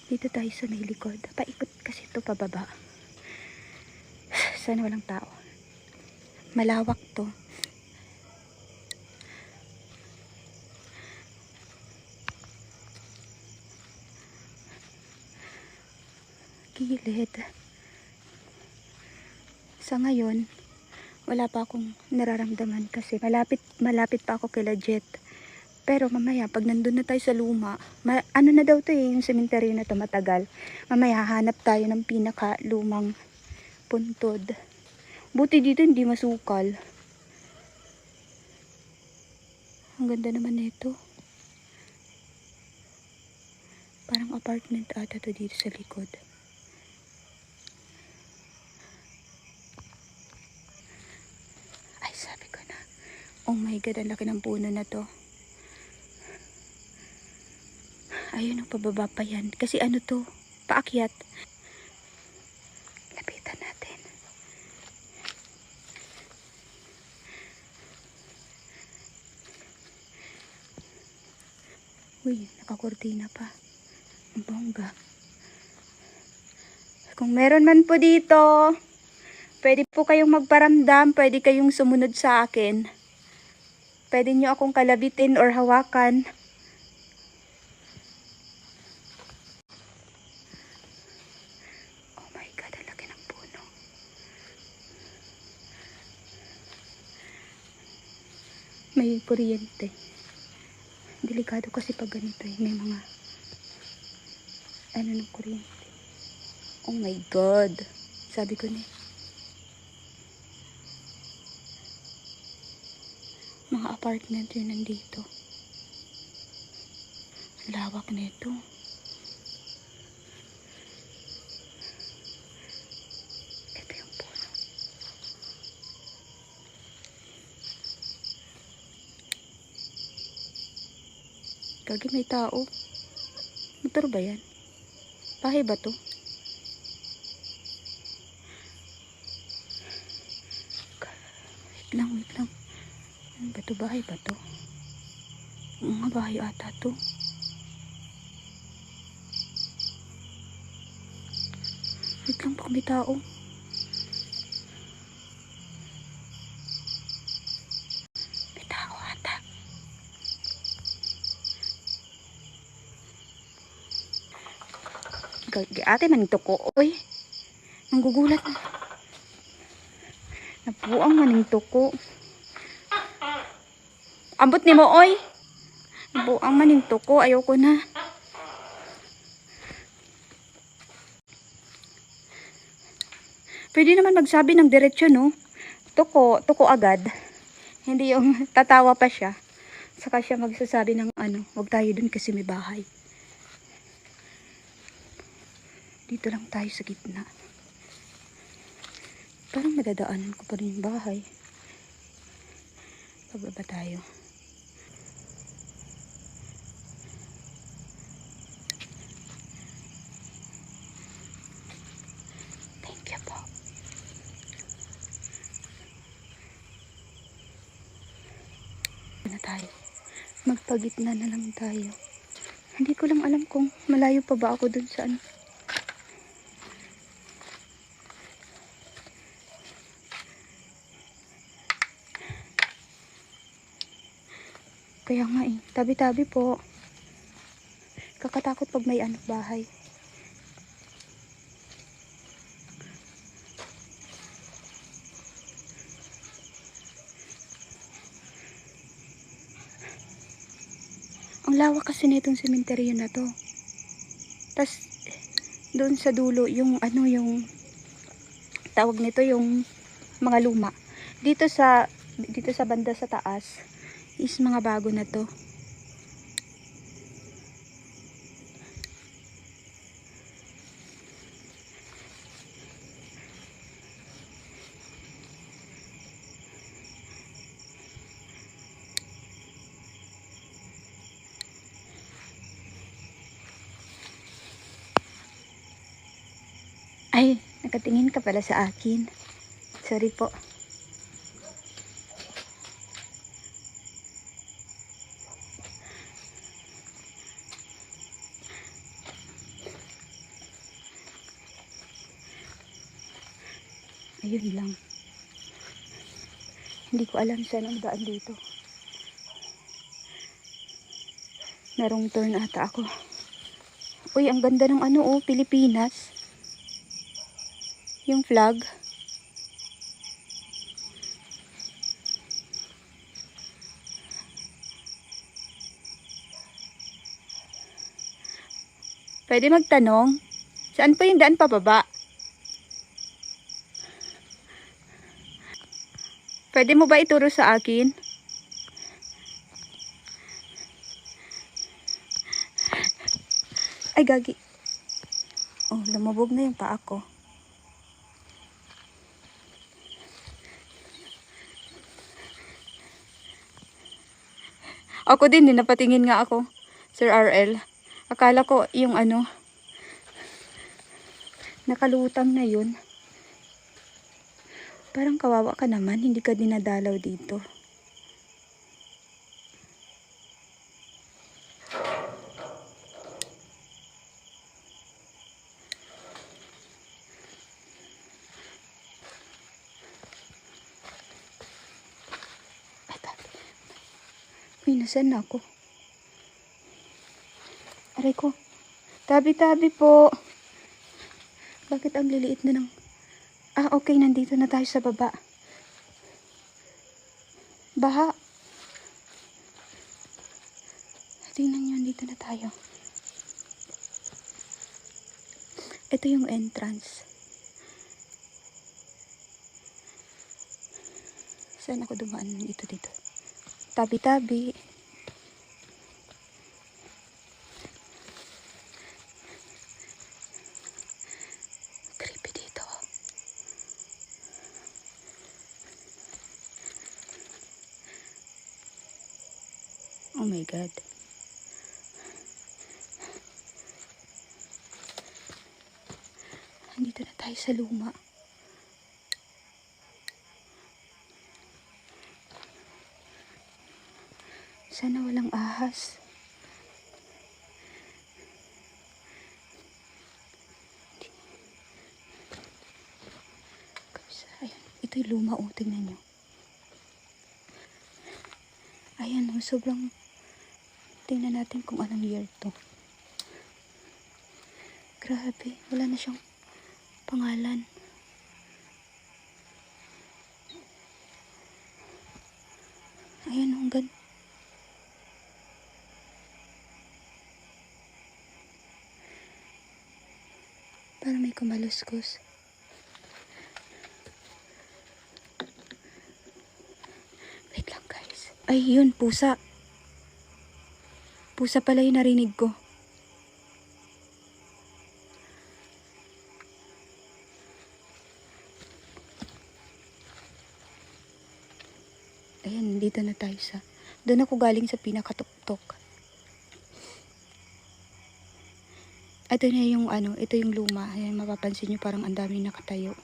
Dito tayo sa may likod. Paikot kasi ito pababa. Sana walang tao. Malawak to. Gilid. Sa ngayon, wala pa akong nararamdaman kasi malapit pa ako kila Jet. Pero mamaya, pag nandun na tayo sa luma, ano na daw to yung cemetery na to matagal. Mamaya, hanap tayo ng pinaka lumang puntod. Buti dito hindi masukal. Ang ganda naman nito. Parang apartment ata to dito sa likod. Ay, sabi ko na. Oh my God, ang laki ng puno na to. Ayun, ang pababa pa yan. Kasi ano to, paakyat. Lapitan natin. Uy, nakakortina pa. Ang bongga. Kung meron man po dito, pwede po kayong magparamdam, pwede kayong sumunod sa akin. Pwede nyo akong kalabitin or hawakan. Oh my God, ang laki ng puno. May kuryente. Delikado kasi pag ganito eh. May mga ano ng kuryente. Oh my God. Sabi ko na mga apartment yun nandito. Lawak nito. Ito yung puno. Gagi, may tao. Motor ba yan? Bahay ba to? Wait lang. Ano ba to? Bahay ba to? Mga bahay ata to. Wait lang, baka may tao. May tao ata. Ate man ito ko. Oy, nanggugulat na. Napuang maning tuko. Ambot ni mo, oy. Napuang maning tuko. Ayoko na. Pwede naman magsabi ng diretsyon, no? Tuko agad. Hindi yung tatawa pa siya. Saka siya magsasabi ng ano, wag tayo dun kasi may bahay. Dito lang tayo sa gitna. Parang madadaanan ko pa rin yung bahay. Pababa tayo. Thank you po. Na tayo. Magpagitna na lang tayo. Hindi ko lang alam kung malayo pa ba ako dun sa ano. Kaya nga eh, tabi-tabi po. Kakatakot pag may anak bahay. Ang lawak kasi nitong sementeryo na to. Tas doon sa dulo yung ano yung tawag nito yung mga luma. Dito sa banda sa taas is mga bago na to. Ay, nakatingin ka pala sa akin. Sorry po. Ayun lang. Hindi ko alam saan ang daan dito. Merong turn ata ako. Uy, ang ganda ng ano oh, Pilipinas. Yung flag. Pwede magtanong, saan po yung daan pababa? Pwede mo ba ituro sa akin? Ay, gagi. Oh, lumubog na yung paa ko. Ako din, napatingin nga ako, Sir RL. Akala ko yung ano, nakalutang na yun. Parang kawawa ka naman, hindi ka dinadalaw dito. Uy, nasan na ako? Aray ko. Tabi-tabi po. Bakit ang liliit na ng... Ah, okay. Nandito na tayo sa baba. Baha. Tingnan nyo, nandito na tayo. Ito yung entrance. Saan ako dumaan? Dito. Tabi-tabi. Creepy dito. Oh my God. Nandito na tayo sa luma. Sana walang ahas. Ayan, ito yung luma oh, tingnan nyo. Ayan oh, sobrang... Tingnan natin kung anong year to. Grabe, wala na siyang pangalan. Ayan oh, ang ganda. Parang may kumaluskos. Wait lang guys. Ay yun, pusa. Pusa pala yung narinig ko. Ayan, dito na tayo sa... Doon ako galing sa pinakatuktok. Ito na yung ano, ito yung luma. Ayan, mapapansin nyo parang ang dami nakatayo.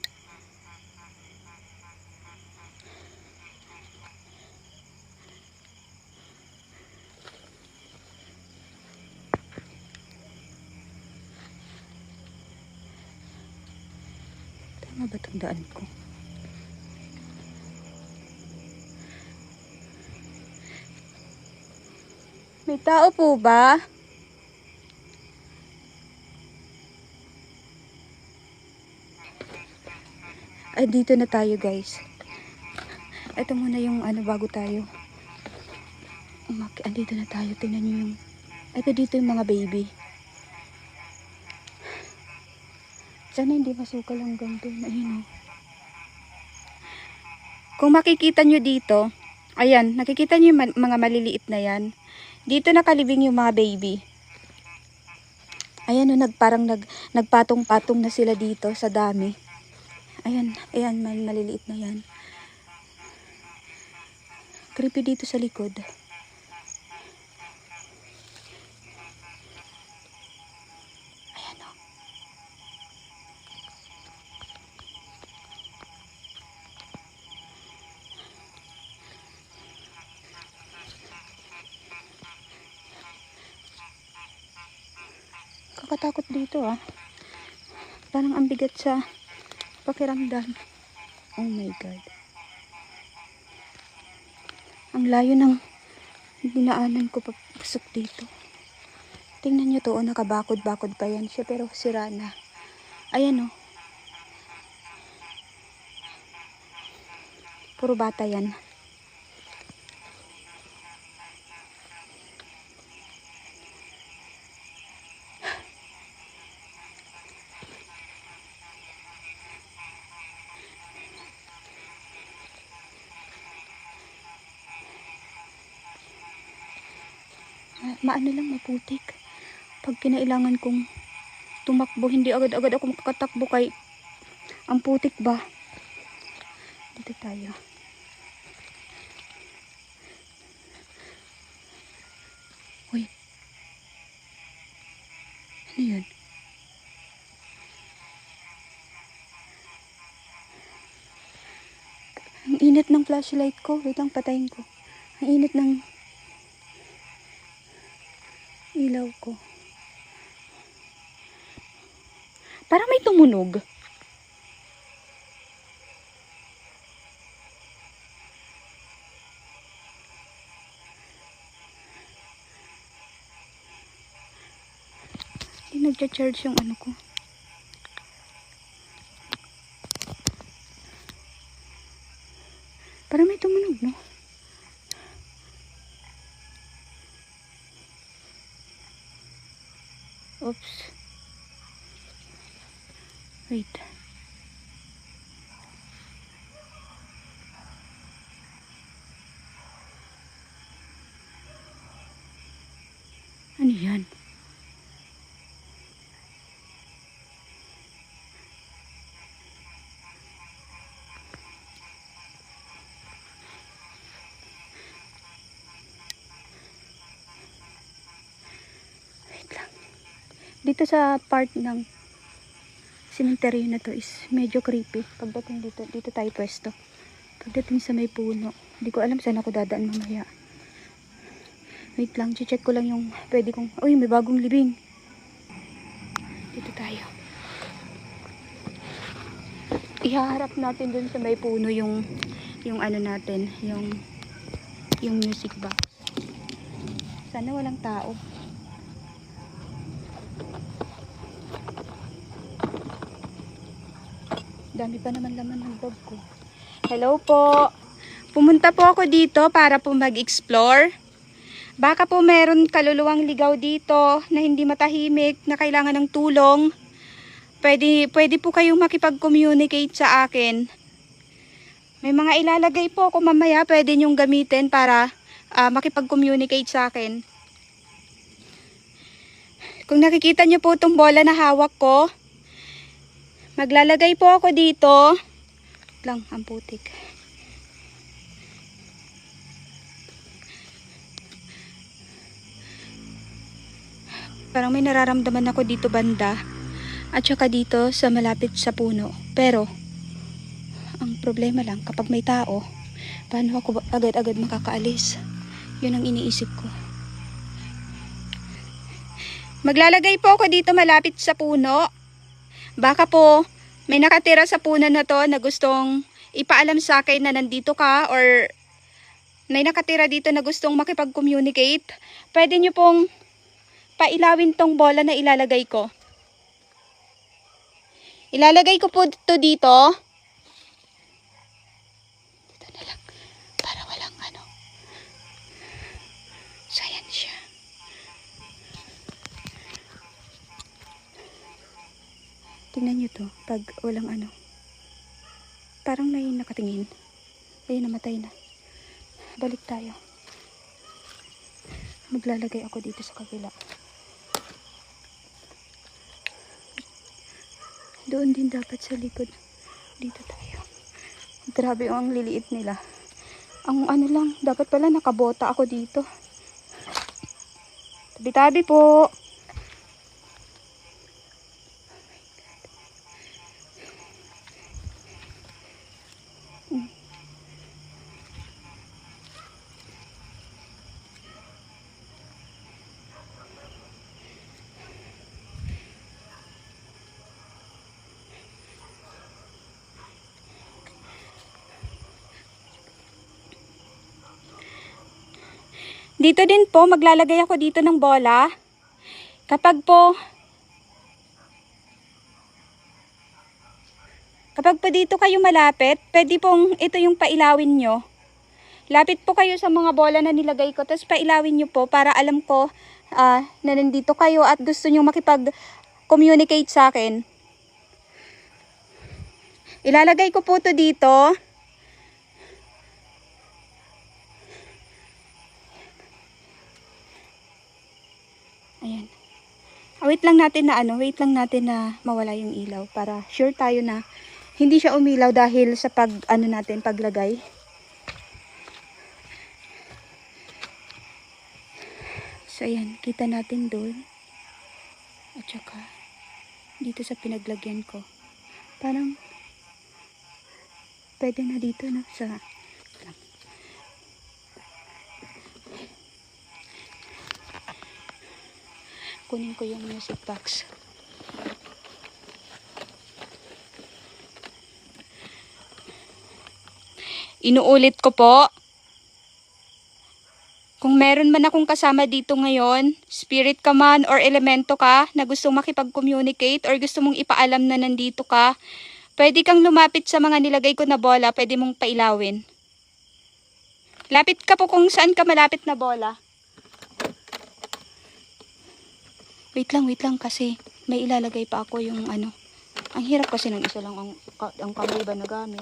Tama ba itong daan ko? May tao po ba? Ay, dito na tayo guys. Ito muna yung ano bago tayo. Andito na tayo. Tingnan nyo yung... Ito dito yung mga baby. Sana hindi masukal hanggang doon. Ayun oh. Kung makikita nyo dito, ayan, nakikita nyo yung mga maliliit na yan. Dito nakalibing yung mga baby. Ayan oh, nagpatong-patong na sila dito sa dami. Ayan, maliliit na yan. Creepy dito sa likod. Ayan o. Kakatakot dito ah. Parang ang bigat sa pakiramdam. Oh my God. Ang layo ng dinaanan ko papasok dito. Tingnan nyo to, oh, nakabakod-bakod pa yan siya pero sira na. Ayan oh. Puro bata yan. Maano lang, maputik. Pag kinailangan kong tumakbo, hindi agad-agad ako makakatakbo kay ang putik ba. Dito tayo. Uy. Ano yun? Ang init ng flashlight ko. Wait lang, patayin ko. Ang init ng ilaw ko. Parang may tumunog. Hindi nagcha-charge yung ano ko. Parang may tumunog, no? Oops. Wait. Ano yan? Wait lang. Dito sa part ng cemetery na to is medyo creepy. Pagdating dito tayo pwesto. Pagdating sa may puno. Hindi ko alam saan ako dadaan mamaya. Wait lang, check ko lang yung pwede kong... Uy, may bagong libing. Dito tayo. Ihaharap natin dun sa may puno yung ano natin, yung music box. Sana walang tao. Dami pa naman laman ng bag ko. Hello po. Pumunta po ako dito para po mag-explore. Baka po meron kaluluwang ligaw dito na hindi matahimik, na kailangan ng tulong. Pwede po kayong makipag-communicate sa akin. May mga ilalagay po ako mamaya, pwede nyong gamitin para makipag-communicate sa akin. Kung nakikita nyo po itong bola na hawak ko, maglalagay po ako dito. Lang, ang putik. Parang may nararamdaman ako dito banda. At saka dito sa malapit sa puno. Pero, ang problema lang, kapag may tao, paano ako agad-agad makakaalis? Yun ang iniisip ko. Maglalagay po ako dito malapit sa puno. Baka po, may nakatira sa puno na to na gustong ipaalam sa akin na nandito ka, or may nakatira dito na gustong makipag-communicate. Pwede nyo pong pailawin tong bola na ilalagay ko. Ilalagay ko po ito dito. Dito na lang. Para walang ano. So, ayan siya. Tingnan nyo to. Pag walang ano. Parang may nakatingin. Ayun, namatay na. Balik tayo. Maglalagay ako dito sa kabila. Doon din dapat sa likod. Dito tayo. Grabe ang liliit nila. Ang ano lang, dapat pala nakabota ako dito. Tabi-tabi po. Dito din po, maglalagay ako dito ng bola. Kapag po dito kayo malapit, pwede pong ito yung pailawin nyo. Lapit po kayo sa mga bola na nilagay ko, tapos pailawin nyo po para alam ko na nandito kayo at gusto nyo makipag-communicate sa akin. Ilalagay ko po to dito. Ayan. Wait lang natin na mawala yung ilaw para sure tayo na hindi siya umilaw dahil sa paglagay. So ayan, kita natin doon. At saka dito sa pinaglagyan ko. Parang pwede na dito na sa kunin ko yung music box. Inuulit ko po, kung meron man akong kasama dito ngayon, spirit ka man or elemento ka na gustong makipag-communicate or gusto mong ipaalam na nandito ka, pwede kang lumapit sa mga nilagay ko na bola, pwede mong pailawin. Lapit ka po kung saan ka malapit na bola. Wait lang kasi may ilalagay pa ako yung ano. Ang hirap kasi ng isa lang ang kamay ba na gamit.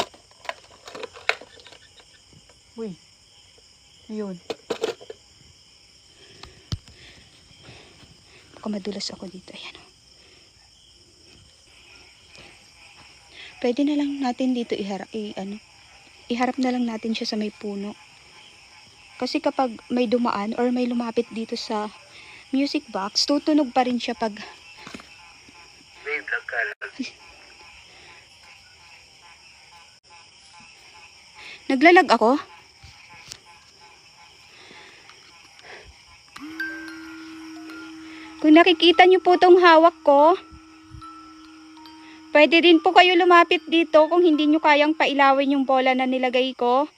Uy. Ayun. Baka madulas ako dito. Ayan. Pwede na lang natin dito iharap na lang natin siya sa may puno. Kasi kapag may dumaan or may lumapit dito sa music box, tutunog pa rin siya pag naglalag ako. Kung nakikita nyo po tong hawak ko, pwede din po kayo lumapit dito kung hindi nyo kayang pailawin yung bola na nilagay ko.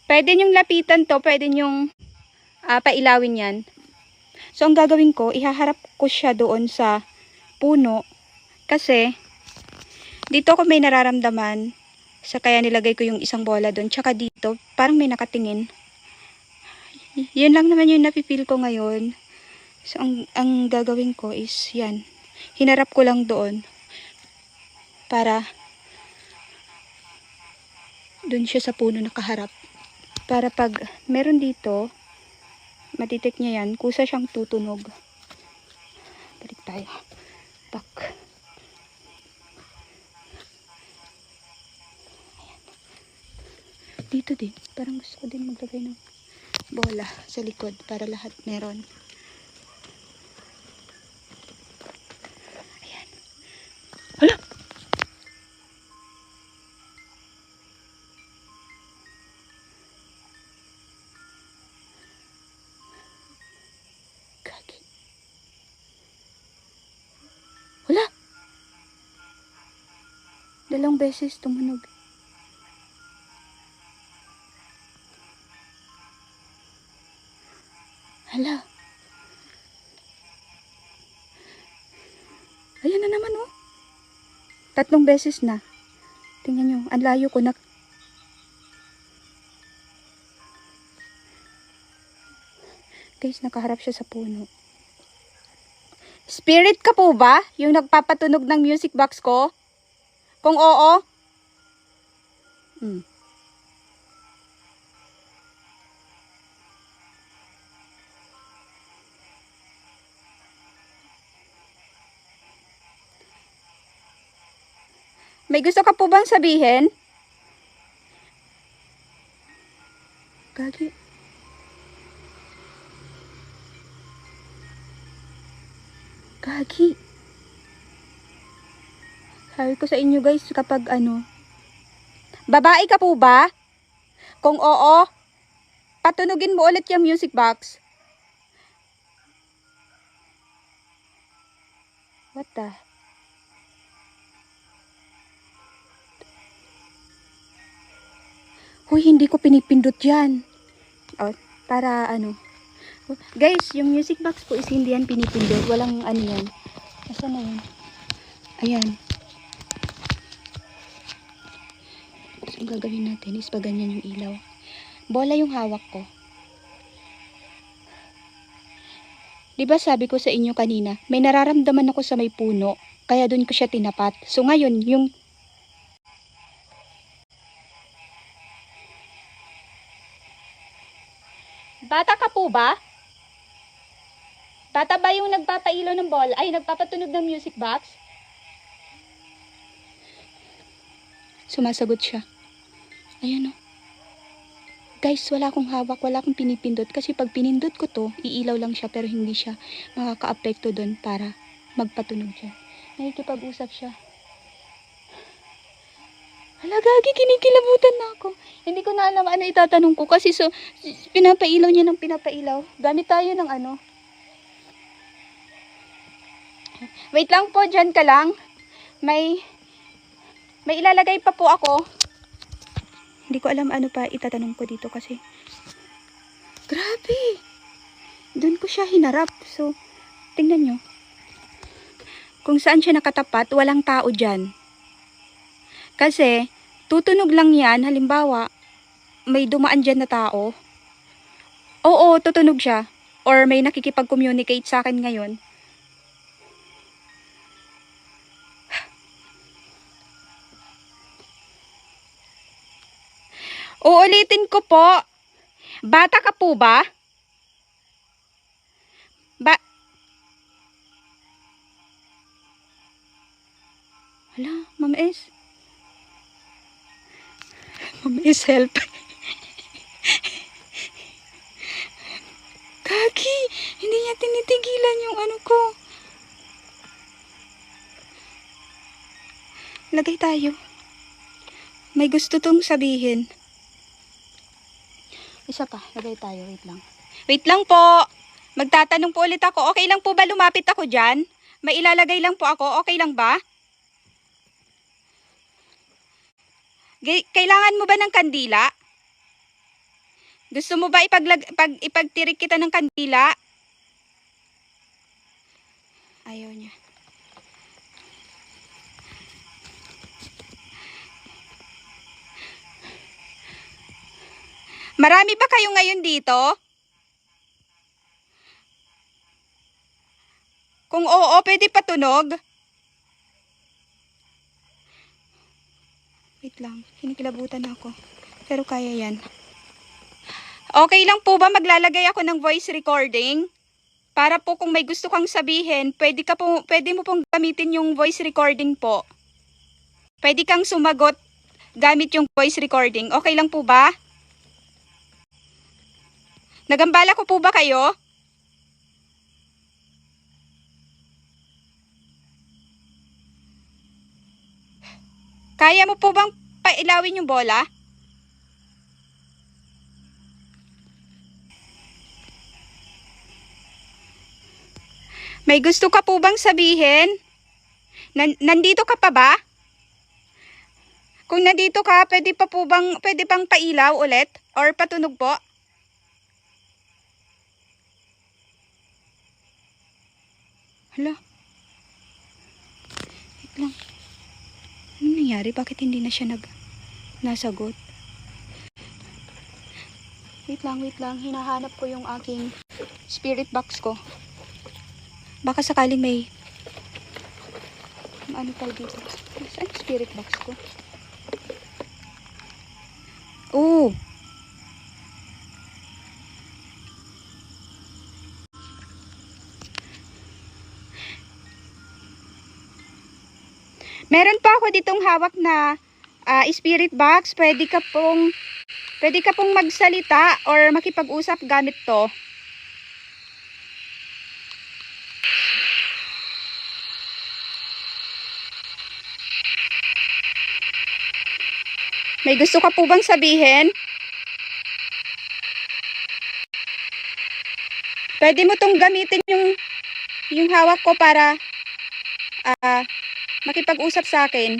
Pwede nyong lapitan to, pwede nyong pailawin yan. So, ang gagawin ko, ihaharap ko siya doon sa puno. Kasi, dito ako may nararamdaman. Sa kaya nilagay ko yung isang bola doon. Tsaka dito, parang may nakatingin. Yun lang naman yung napipil ko ngayon. So, ang gagawin ko is yan. Hinarap ko lang doon. Para doon siya sa puno nakaharap. Para pag meron dito, matitik niya yan, kusa siyang tutunog. Balik tayo. Tak. Dito din. Parang gusto ko din maglagay ng bola sa likod para lahat meron. Ayan. Hala! Gagi. Hala! Dalawang beses tumunog. Hala. Ayan na naman oh. 3 beses na. Tingnan nyo, ang layo ko na. Guys, nakaharap siya sa puno. Spirit ka po ba? Yung nagpapatunog ng music box ko? Kung oo? May gusto ka po bang sabihin? Gagi. Gagi. Sabi ko sa inyo guys, kapag babae ka po ba? Kung oo, patunugin mo ulit yung music box. What the? Huy, hindi ko pinipindot yan. Oh, para ano. Guys, yung music box po is hindi yan pinipindot. Walang ano yan. Nasaan na yun? Ayan. So, ang gagawin natin is pag ganyan yung ilaw. Bola yung hawak ko. Diba sabi ko sa inyo kanina, may nararamdaman ako sa may puno. Kaya dun ko siya tinapat. So ngayon, yung... Bata ka po ba? Bata ba yung nagpapailaw ng bola? Ay, nagpapatunog ng music box? Sumasagot siya. Ayan o. Guys, wala akong hawak, wala akong pinipindot. Kasi pag pinindot ko to, iilaw lang siya pero hindi siya makaka-apekto doon para magpatunog siya. Nakikipag-usap siya. Hala, gagi, kinikilabutan na ako. Hindi ko na alam ano itatanong ko kasi so, pinapailaw niya ng pinapailaw. Gamit tayo ng ano. Wait lang po, dyan ka lang. May ilalagay pa po ako. Hindi ko alam ano pa itatanong ko dito kasi. Grabe! Doon ko siya hinarap. So, tingnan nyo. Kung saan siya nakatapat, walang tao dyan. Kasi, tutunog lang yan. Halimbawa, may dumaan dyan na tao. Oo, tutunog siya. Or may nakikipag-communicate sa akin ngayon. Uulitin ko po. Bata ka po ba? Hala, Ma'am S. Ma'am S, help. Kaki, hindi niya tinitigilan yung ano ko. Lagay tayo. May gusto tong sabihin. Isa pa, lagay tayo. Wait lang. Wait lang po. Magtatanong po ulit ako. Okay lang po ba lumapit ako dyan? May ilalagay lang po ako. Okay lang ba? Kailangan mo ba ng kandila? Gusto mo ba ipagtirik kita ng kandila? Ayaw niya. Marami ba kayo ngayon dito? Kung oo, pwede patunog? Wait lang, kinikilabutan ako. Pero kaya yan. Okay lang po ba maglalagay ako ng voice recording? Para po kung may gusto kang sabihin, pwede mo pong gamitin yung voice recording po. Pwede kang sumagot gamit yung voice recording. Okay lang po ba? Nagambala ko po ba kayo? Kaya mo po bang pailawin yung bola? May gusto ka po bang sabihin? Nandito ka pa ba? Kung nandito ka, pwede bang pailaw ulit? Or patunog po? Hala. Wait lang. Ano nangyari? Bakit hindi na siya nasagot? Wait lang. Hinahanap ko yung aking spirit box ko. Baka sakaling may ano pa dito. Saan yung spirit box ko? Oh! Meron pa ako ditong hawak na spirit box. Pwede ka pong magsalita or makipag-usap gamit to. May gusto ka po bang sabihin? Pwede mo tong gamitin yung hawak ko para makipag-usap sa akin.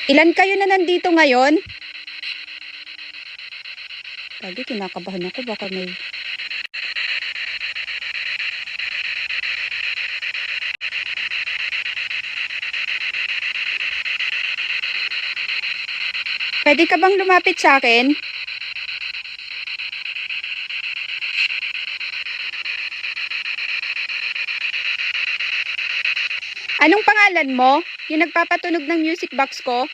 Ilan kayo na nandito ngayon? Lagi kinakabahan ako, baka may... Pwede ka bang lumapit sa akin? Anong pangalan mo? Yung nagpapatunog ng music box ko?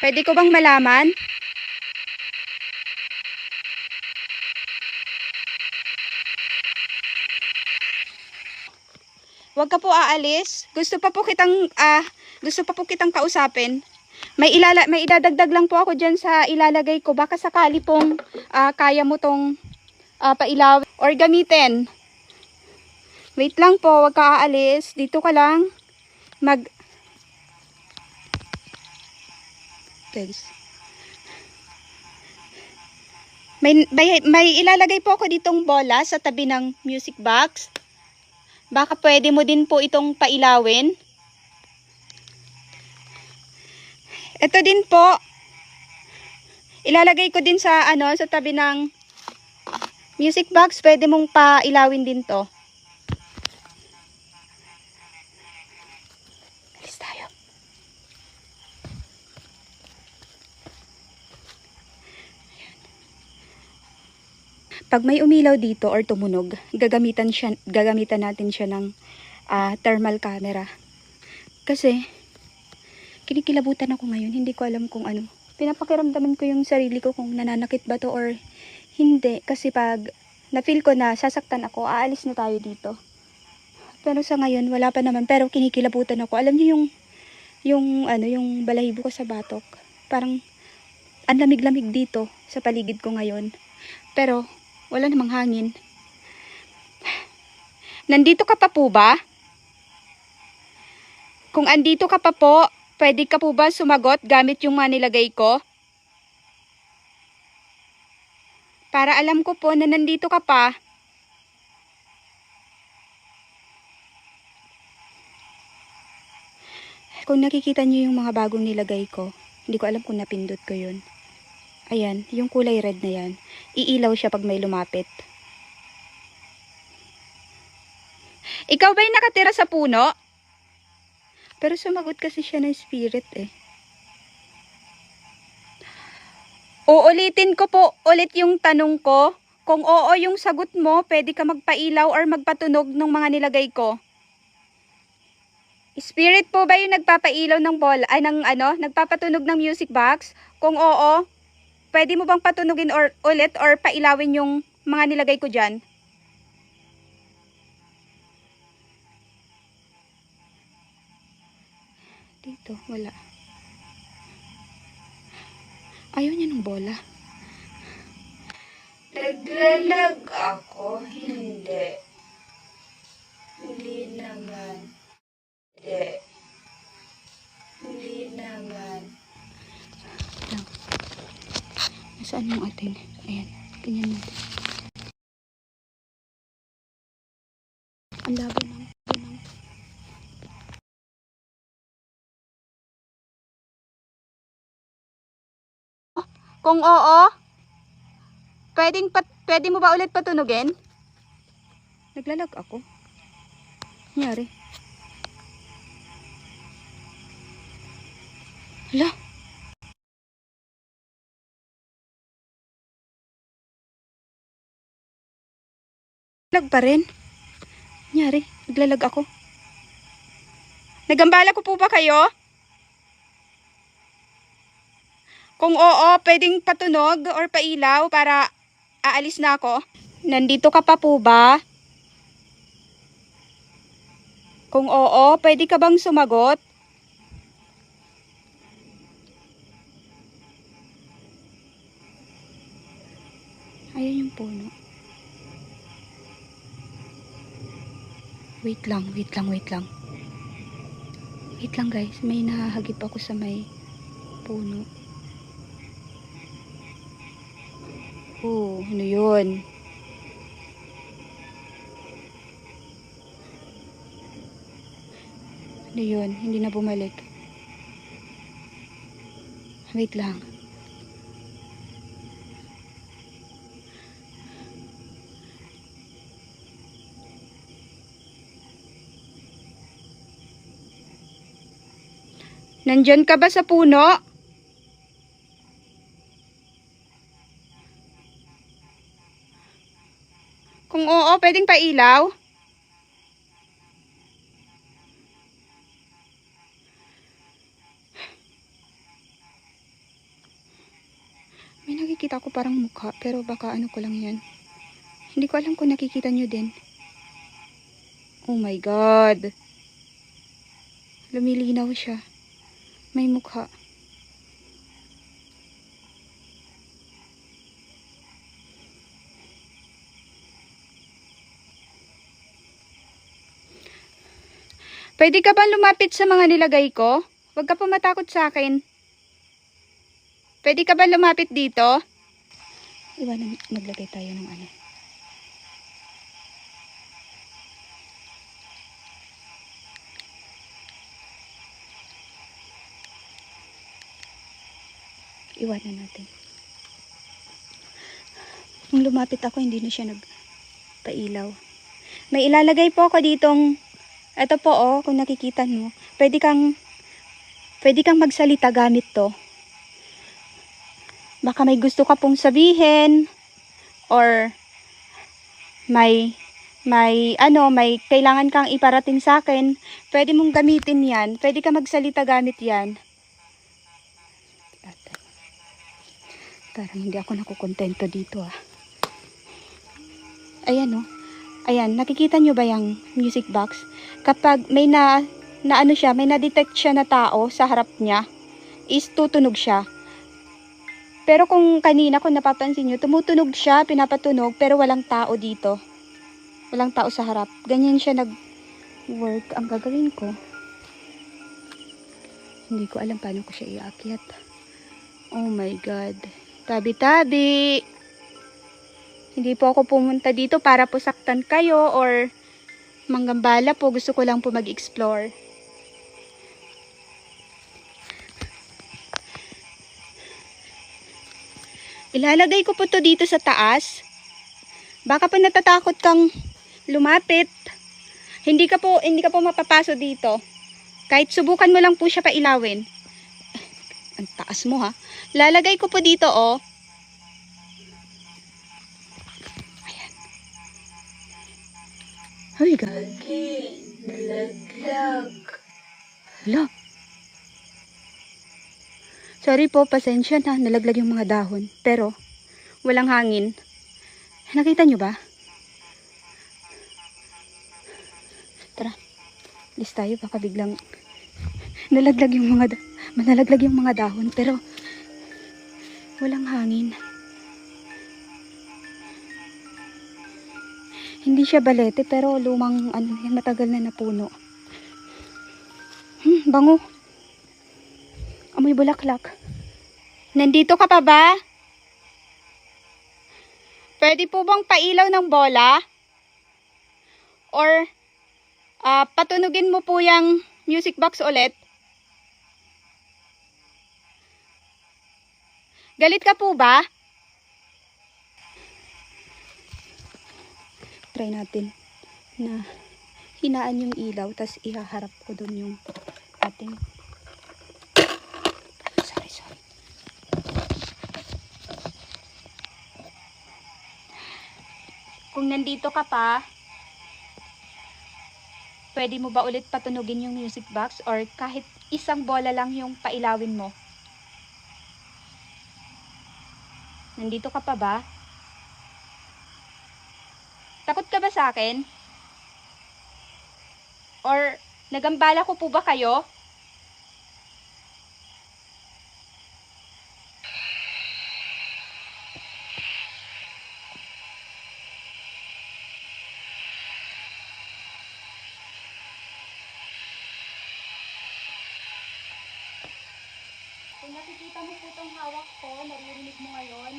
Pwede ko bang malaman? Huwag ka po aalis. Gusto pa po kitang kausapin. May idadagdag lang po ako diyan sa ilalagay ko. Baka sakali pong kaya mo tong pailawin or gamitin. Wait lang po, huwag ka aalis. Dito ka lang. Guys. May ilalagay po ako ditong bola sa tabi ng music box. Baka pwede mo din po itong pailawin. Ito din po. Ilalagay ko din sa sa tabi ng music box. Pwede mong pailawin din to. Alis tayo. Pag may umilaw dito or tumunog, gagamitan natin siya ng thermal camera. Kasi kinikilabutan ako ngayon, hindi ko alam kung ano. Pinapakiramdaman ko yung sarili ko kung nananakit ba to or hindi. Kasi pag na-feel ko na sasaktan ako, aalis na tayo dito. Pero sa ngayon, wala pa naman. Pero kinikilabutan ako. Alam niyo yung balahibo ko sa batok. Parang ang lamig-lamig dito sa paligid ko ngayon. Pero wala namang hangin. Nandito ka pa po ba? Kung andito ka pa po, pwede ka po ba sumagot gamit yung mga nilagay ko? Para alam ko po na nandito ka pa. Kung nakikita niyo yung mga bagong nilagay ko, hindi ko alam kung napindot ko yun. Ayan, yung kulay red na yan. Iilaw siya pag may lumapit. Ikaw ba'y nakatira sa puno? Pero sumagot kasi siya ng spirit eh. Uulitin ko po ulit yung tanong ko. Kung oo yung sagot mo, pwede ka magpailaw or magpatunog ng mga nilagay ko. Spirit po ba yung nagpapailaw ng bola, nagpapatunog ng music box? Kung oo, pwede mo bang patunugin ulit or pailawin yung mga nilagay ko dyan? Dito, wala. Ayaw niya ng bola. Naglalag ako? Hindi. Hindi naman. Hindi naman. Nasaan yung ating? Ayan, ganyan natin. Ang labo ng Kung oo, pwede mo ba ulit patunugin? Naglalag ako. Nangyari? Hala? Lag pa rin. Nangyari? Naglalag ako. Nagambala ko po ba kayo? Kung oo, pwedeng patunog or pailaw para aalis na ako. Nandito ka pa po ba? Kung oo, pwede ka bang sumagot? Ayan yung puno. Wait lang. Wait lang guys, may nahahagip ako sa may puno. Oh, ano yun? Ayun, hindi na bumalik. Wait lang. Nandyan ka ba sa puno? Kung oo, pwedeng pailaw? May nakikita ko parang mukha, pero baka ano ko lang yan. Hindi ko alam kung nakikita nyo din. Oh my God. Lumilinaw siya. May mukha. Pwede ka bang lumapit sa mga nilagay ko? Huwag ka po matakot sa akin. Pwede ka bang lumapit dito? Iwanan, maglagay tayo ng ano. Iwanan natin. Nung lumapit ako, hindi na siya nagpailaw. May ilalagay po ako ditong, eto po oh, kung nakikita mo. Pwede kang magsalita gamit to. Baka may gusto ka pong sabihin, or may kailangan kang iparating sa akin. Pwede mong gamitin yan. Pwede ka magsalita gamit yan. Parang hindi ako nakukontento dito ah. Ayan oh. Ayan, nakikita nyo ba yung music box? Kapag may ano siya, may na-detect siya na tao sa harap niya, is tutunog siya. Pero kung kanina, kung napapansin nyo, tumutunog siya, pinapatunog, pero walang tao dito. Walang tao sa harap. Ganyan siya nag-work. Ang gagawin ko, hindi ko alam paano ko siya iakyat. Oh my God. Tabi-tabi. Hindi po ako pumunta dito para po saktan kayo or manggambala po. Gusto ko lang po mag-explore. Ilalagay ko po to dito sa taas. Baka pa natatakot kang lumapit. Hindi ka po mapapaso dito. Kahit subukan mo lang po siya pailawin. Ang taas mo ha. Lalagay ko po dito oh. Ay, gagi. Nalaglag. Hala. Sorry po, pasensya na. Nalaglag yung mga dahon. Pero, walang hangin. Nakita nyo ba? Tara. Alis tayo. Baka biglang manalaglag yung mga dahon. Pero, walang hangin. Hindi siya balete, pero lumang, matagal na napuno. Bango. Amoy bulaklak. Nandito ka pa ba? Pwede po bang pailaw ng bola? Or, patunugin mo po yung music box ulit? Galit ka po ba? Try natin na hinaan yung ilaw, tas ihaharap ko dun yung ating sorry. Kung nandito ka pa, pwede mo ba ulit patunugin yung music box or kahit isang bola lang yung pailawin mo? Nandito ka pa ba? Takot ka ba sa akin? Or nagambala ko po ba kayo? Kung nakikita mo po itong hawak ko, naririnig mo ngayon,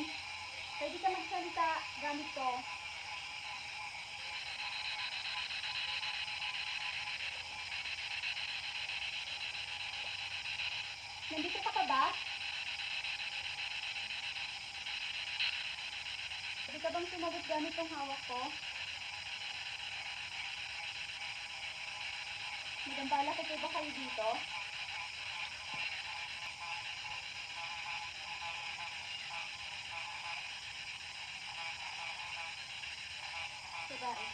pwede ka magsalita gamit to. Pwede ka bang sumagot gamit tong hawak ko? Magambala ko po ba kayo dito? Babae.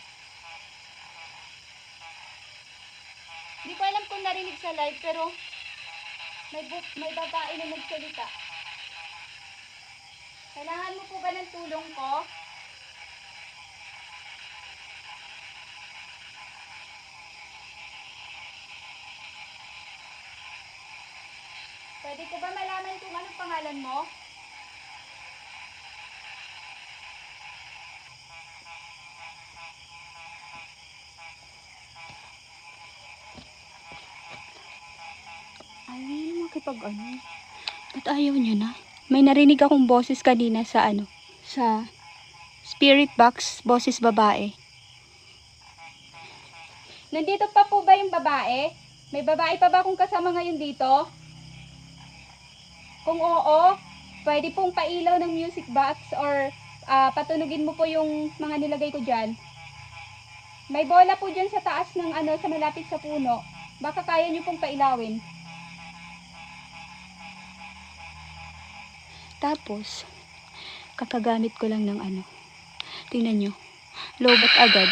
Hindi ko alam kung narinig sa live pero may babae na nagsalita. Kailangan mo po ba ng tulong ko? Pwede ko ba malaman kung anong pangalan mo? Ayaw niyo makipag ano. At ayaw niyo na. May narinig akong boses kanina sa ano. Sa spirit box, boses babae. Nandito pa po ba yung babae? May babae pa ba akong kasama ngayon dito? Kung oo, pwede pong pailaw ng music box or patunugin mo po yung mga nilagay ko dyan. May bola po dyan sa taas ng ano, sa malapit sa puno. Baka kaya nyo pong pailawin. Tapos, kakagamit ko lang ng ano. Tingnan nyo. Lobat agad.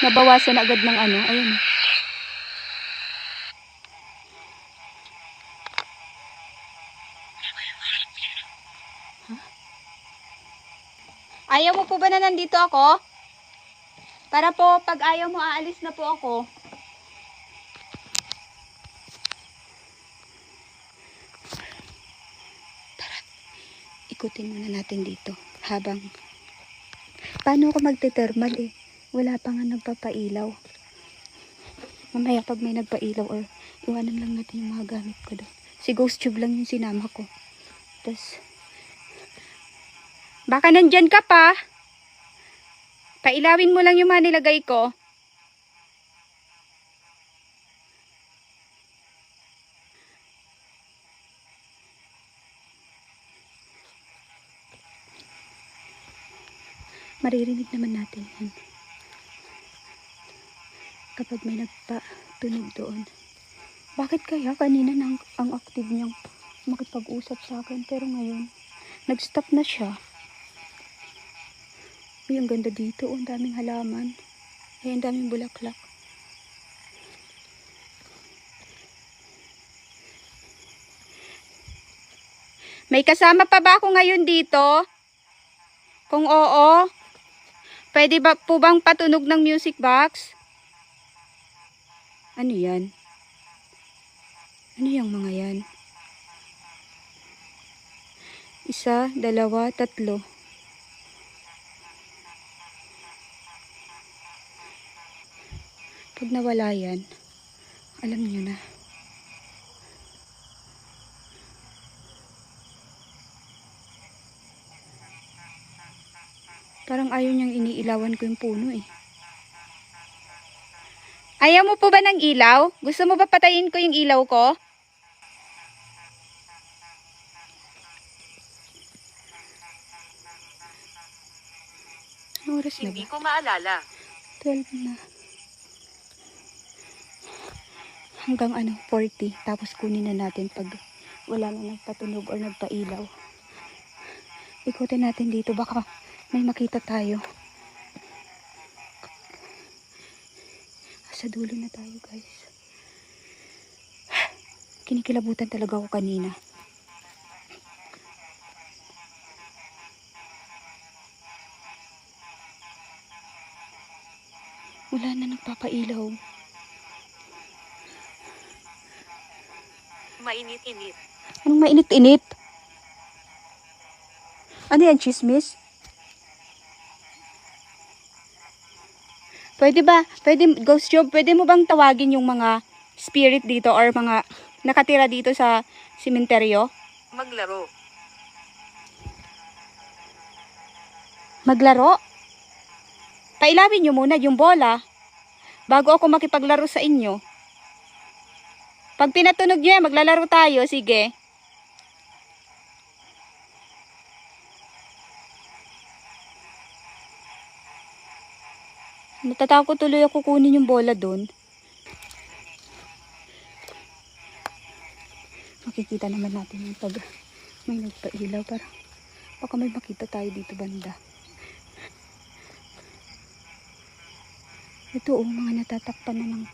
Nabawasan agad ng ano. Ayun. Huh? Ayaw mo po ba na nandito ako? Para po, pag ayaw mo, aalis na po ako. Tara. Ikutin muna natin dito. Habang, paano ako magte-thermal eh? Wala pa nga nagpapailaw. Mamaya pag may nagpailaw or iwanan lang natin yung mga gamit ko doon. Si Ghost Tube lang yung sinama ko. Tapos, baka nandyan ka pa. Pailawin mo lang yung mga nilagay ko. Maririnig naman natin yan. Kapag may nagpatunog doon. Bakit kaya kanina ang active niyang makipag-usap sa akin pero ngayon nag-stop na siya. Uy, ang ganda dito. Ang daming halaman. Ay, ang daming bulaklak. May kasama pa ba ako ngayon dito? Kung oo, pwede ba po bang patunog ng music box? Ano yan? Ano yung mga yan? 1, 2, 3. Pag nawala yan, alam nyo na. Parang ayaw niyang iniilawan ko yung puno eh. Ayaw mo po ba ng ilaw? Gusto mo ba patayin ko yung ilaw ko? Anong oras na ba? Hindi ko maalala. 12 na. Hanggang ano, 40. Tapos kunin na natin pag wala na nagpatunog or nagpailaw. Ikutin natin dito. Baka may makita tayo. Sa dulo na tayo guys. Kinikilabutan talaga ako kanina. Wala na nagpapailaw. Mainit-init. Anong mainit-init? Ano yan, chismis? Pwede ba, Ghost Job, pwede mo bang tawagin yung mga spirit dito or mga nakatira dito sa simenteryo? Maglaro. Maglaro? Pailawin nyo muna yung bola bago ako makipaglaro sa inyo. Pag pinatunog nyo yan, maglalaro tayo, sige. Natatakot tuloy ako kunin yung bola doon. Makikita naman natin yung pag may nagpailaw para baka may makita tayo dito banda. Ito mga natatakpan na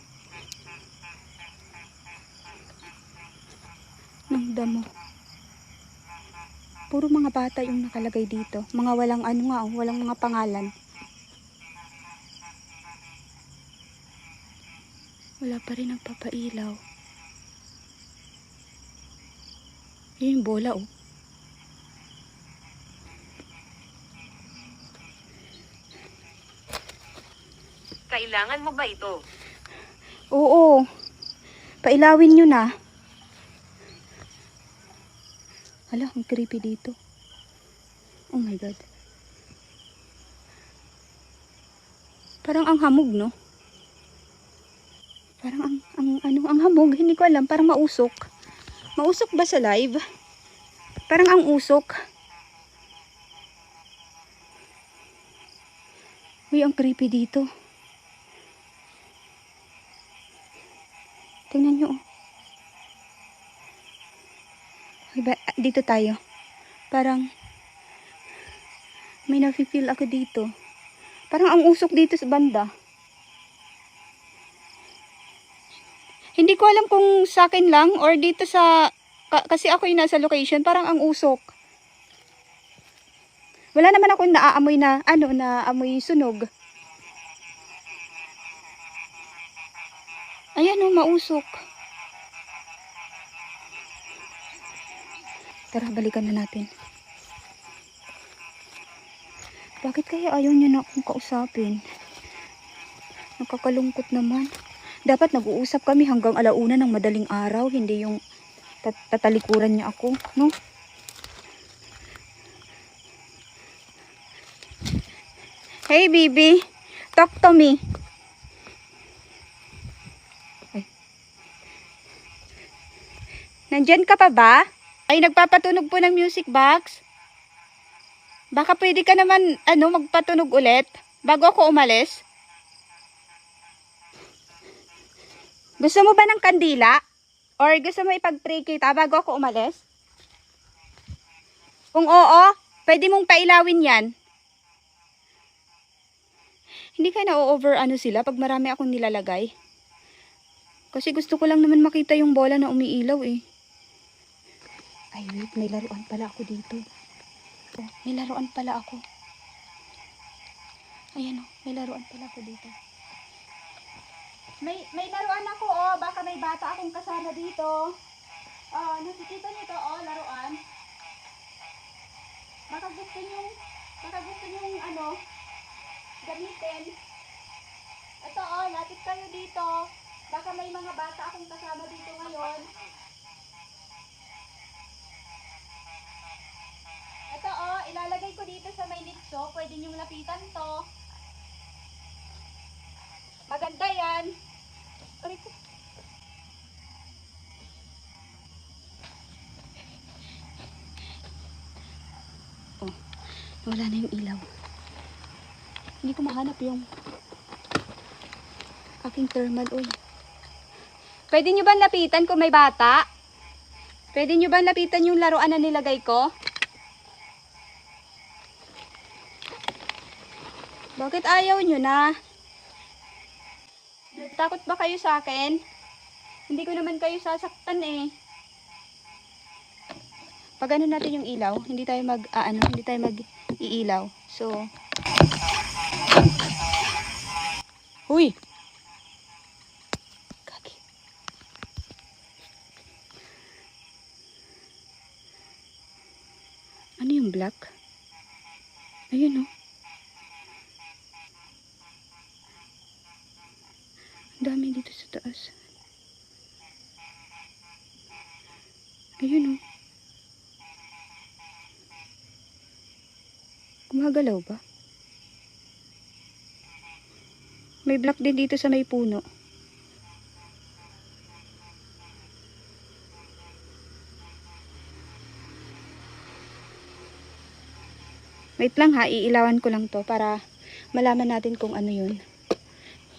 ng damo. Puro mga bata yung nakalagay dito. Mga walang walang mga pangalan. Wala pa rin nagpapailaw. Yun yung bola Kailangan mo ba ito? Oo. Pailawin nyo na. Hala, ang creepy dito. Oh my God. Parang ang hamog, no? Parang ang hamog. Hindi ko alam. Parang mausok. Mausok ba sa live? Parang ang usok. Uy, ang creepy dito. Tingnan nyo. Dito tayo. Parang may nafe-feel ako dito. Parang ang usok dito sa banda. Hindi ko alam kung sa akin lang or dito sa kasi ako yung nasa location, parang ang usok. Wala naman akong naaamoy na naamoy sunog. Ayan mausok. Tara, balikan na natin. Bakit kaya ayaw niya na akong kausapin? Nakakalungkot naman. Dapat nag-uusap kami hanggang alauna ng madaling araw, hindi yung tatalikuran niya ako, no? Hey, baby. Talk to me. Ay. Nandyan ka pa ba? Ay, nagpapatunog po ng music box. Baka pwede ka naman, magpatunog ulit bago ako umalis. Gusto mo ba ng kandila? Or gusto mo ipag-pray kita bago ako umalis? Kung oo, pwede mong pailawin yan. Hindi ka na-over sila pag marami akong nilalagay. Kasi gusto ko lang naman makita yung bola na umiilaw eh. Ay wait, may laruan pala ako dito. Oh, may laruan pala ako. Ayan may laruan pala ako dito. May laruan ako baka may bata akong kasama dito. Nakikita niyo to laruan. Baka gusto niyo gamitin. Ito lapit kayo dito. Baka may mga bata akong kasama dito ngayon. Ito ilalagay ko dito sa may nitso. Pwede niyong lapitan to. Maganda yan. Aray ko. Wala na yung ilaw. Hindi ko mahanap yung aking thermal oil. Pwede nyo ba lapitan kung may bata? Pwede nyo ba lapitan yung laruan na nilagay ko? Bakit ayaw nyo na? Takot ba kayo sa akin? Hindi ko naman kayo sasaktan eh. Pag natin yung ilaw, hindi tayo mag-iilaw. So, huy! Kaki. Ano yung black? Ayun dami dito sa taas. Ayun gumagalaw ba? May black din dito sa may puno. Wait lang iilawan ko lang to para malaman natin kung ano yun.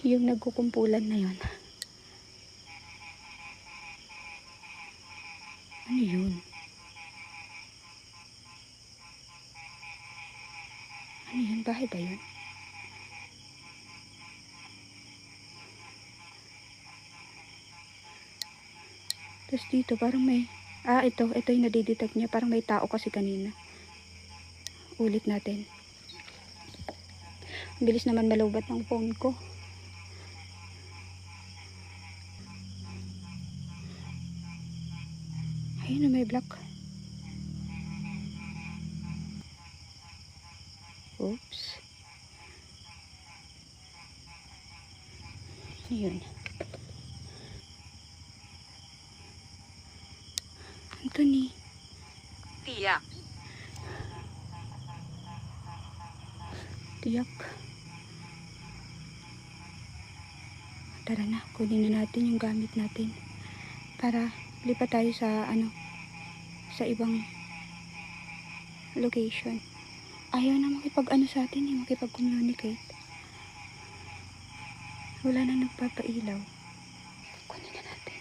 Yung nagkukumpulan na yon. Ano yun? Ano yun? Bahay ba yun? Tapos dito parang may... ito yung nadidetect niya. Parang may tao kasi kanina. Ulit natin. Ang bilis naman malubat ng phone ko. Ayun na, may block. Oops. Ayun. Anthony. Tiyak. Tiyak. Tara na, kunin na natin yung gamit natin. Para lipat tayo sa sa ibang location. Ayaw na makipag sa atin, makipag-communicate. Wala na nagpapailaw. Kunin na natin.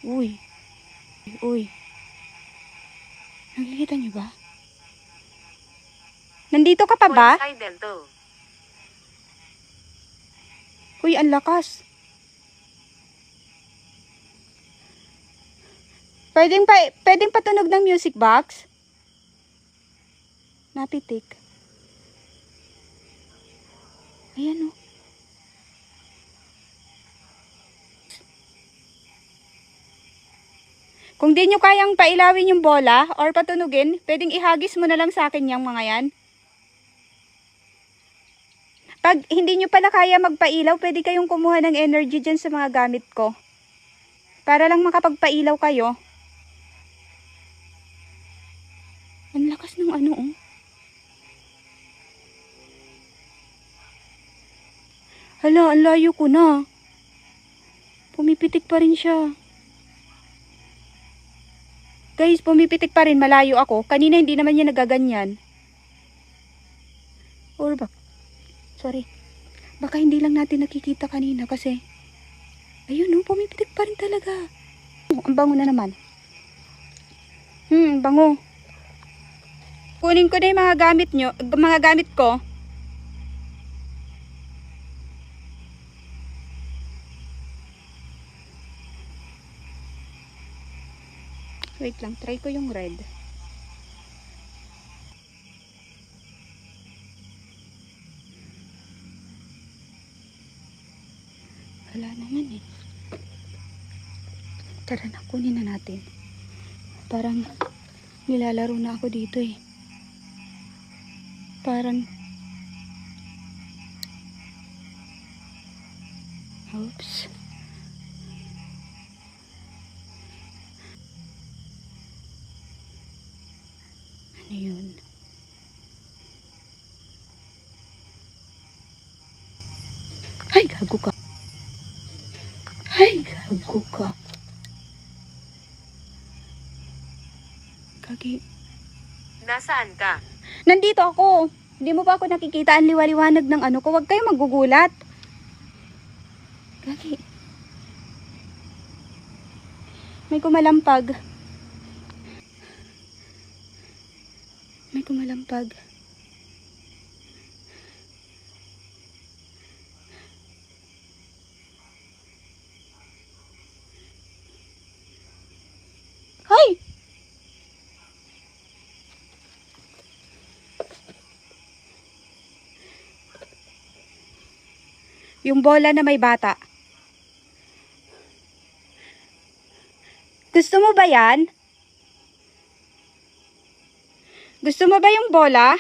Uy. Uy. Nakikita niyo ba? Nandito ka pa ba? Coincidental. Uy, ang lakas. Pwedeng patunog ng music box? Napitik. Ayan o. Kung di nyo kayang pailawin yung bola or patunugin, pwedeng ihagis mo na lang sa akin yung mga yan. Pag hindi nyo pala kaya magpailaw, pwede kayong kumuha ng energy dyan sa mga gamit ko. Para lang makapagpailaw kayo. Ang lakas ng oh. Hala, ang layo ko na. Pumipitik pa rin siya. Guys, pumipitik pa rin, malayo ako. Kanina hindi naman niya nagaganyan. Or sorry. Baka hindi lang natin nakikita kanina kasi ayun pumipitik pa rin talaga. Ang bango na naman. Bango. Kunin ko na yung mga gamit ko. Wait lang, try ko yung red. Wala naman eh. Tara na, kunin na natin. Parang nilalaro na ako dito eh. Parang oops. Ano yun? Ay, gago ka. Ay, gago ka. Kagi. Nasaan ka? Nandito ako. Hindi mo pa ako nakikita ang liwaliwanag ng ko. Huwag kayo magugulat. Gagi. May kumalampag. May kumalampag. Ay! Yung bola na may bata. Gusto mo ba yan? Gusto mo ba yung bola?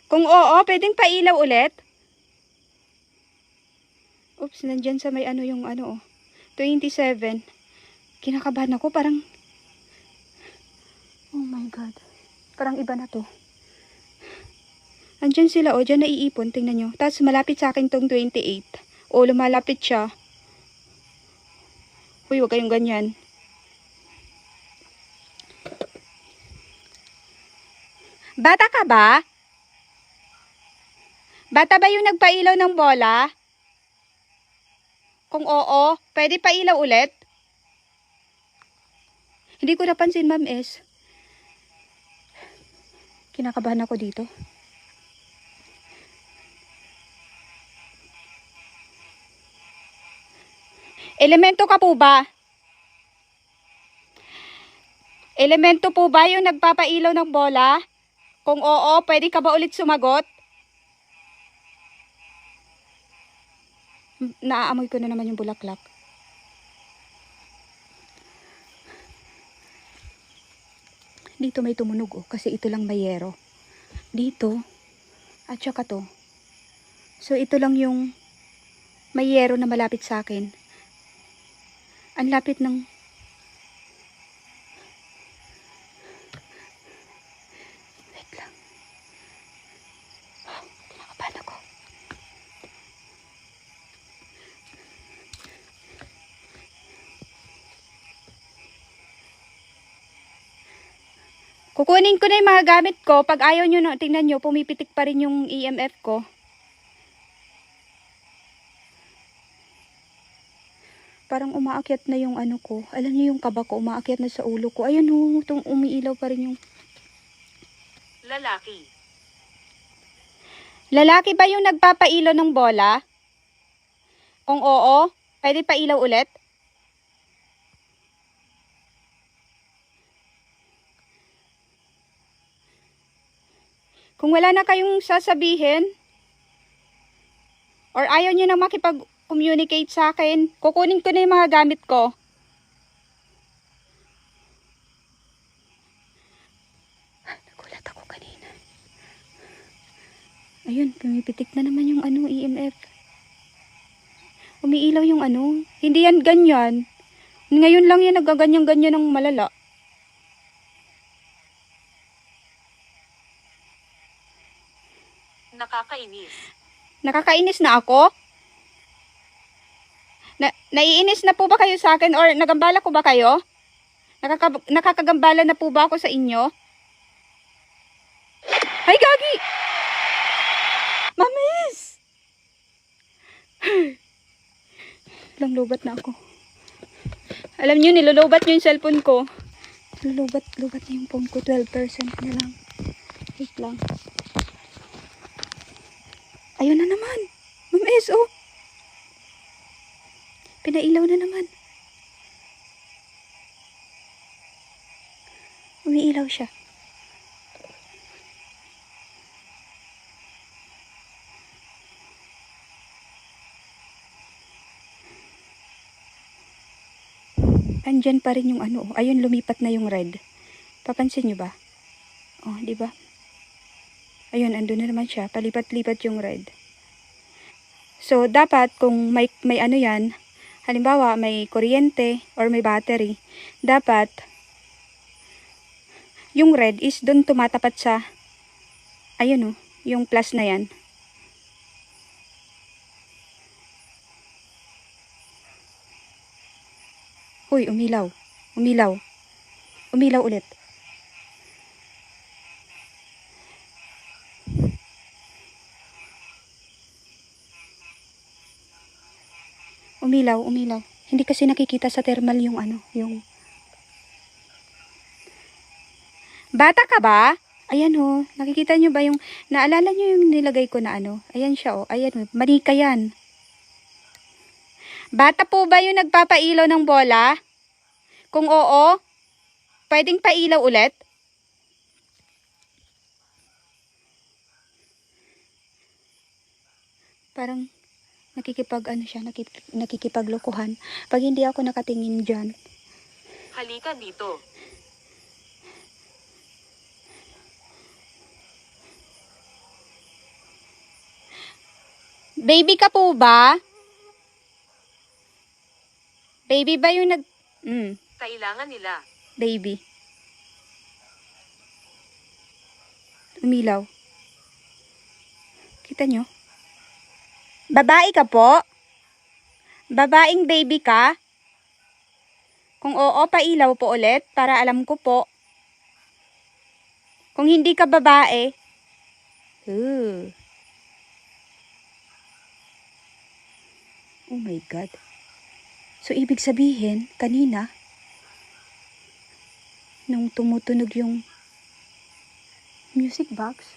Kung oo, pwedeng pailaw ulit. Oops, nandyan sa may yung 27. Kinakabahan ako, parang oh my god. Parang iba na to. Andyan sila, dyan naiipon, tingnan nyo. Tapos malapit sa akin tong 28. Lumalapit siya. Uy, huwag kayong ganyan. Bata ka ba? Bata ba yung nagpailaw ng bola? Kung oo, pwede pailaw ulit? Hindi ko napansin, Ma'am S. Kinakabahan ako dito. Elemento ka po ba? Elemento po ba yung nagpapailaw ng bola? Kung oo, pwede ka ba ulit sumagot? Naaamoy ko na naman yung bulaklak. Dito may tumunog oh, kasi ito lang mayero. Dito, at saka to. So ito lang yung mayero na malapit sa akin. Ang lapit ng... Wait lang. Kinakabahan ako. Kukunin ko na yung mga gamit ko. Pag ayaw nyo na, tingnan nyo, pumipitik pa rin yung EMF ko. Parang umaakyat na yung ano ko. Alam niyo yung kaba ko, umaakyat na sa ulo ko. Ayun oh, itong umiilaw pa rin yung... Lalaki. Lalaki ba yung nagpapailaw ng bola? Kung oo, pwede pailaw ulit? Kung wala na kayong sasabihin, or ayaw nyo na makipag-communicate sa akin, kukunin ko na yung mga gamit ko. Nagulat ako kanina. Ayun, pumipitik na naman yung ano, EMF. Umiilaw yung ano. Hindi yan ganyan. Ngayon lang yan nagaganyan-ganyan ng malala. Nakakainis. Nakakainis na ako? Naiinis na po ba kayo sa akin or nagambala ko ba kayo? Nakakagambala na po ba ako sa inyo? Ay, gagi! Mamis! Lang-lubat na ako. Alam nyo, nilulubat nyo yung cellphone ko. Lubat na yung phone ko. 12% na lang. Wait lang. Ayun na naman. Ma'am S, oh. Pinailaw na naman. Umiilaw siya. Andyan pa rin yung ano. Ayun, lumipat na yung red. Papansin nyo ba? Oh, di ba? Ayun, andun na naman siya. Palipat-lipat yung red. So, dapat kung may ano yan, halimbawa may kuryente or may battery, dapat yung red is dun tumatapat sa, ayun oh, yung plus na yan. Uy, umilaw. Umilaw. Umilaw ulit. Umilaw. Hindi kasi nakikita sa thermal yung ano, yung... Bata ka ba? Ayan oh, nakikita nyo ba yung... Naalala nyo yung nilagay ko na ano? Ayan siya oh, ayan oh, manika yan. Bata po ba yung nagpapailaw ng bola? Kung oo, pwedeng pailaw ulit? Parang ano siya, nakikipaglokohan. Pag hindi ako nakatingin dyan. Halika dito. Baby ka po ba? Baby ba yung Kailangan nila. baby. Umilaw. Kita nyo? Babae ka po? Babaeng baby ka? Kung oo, pailaw po ulit para alam ko po. Kung hindi ka babae, uh, oh my God. So, ibig sabihin, kanina, nung tumutunog yung music box,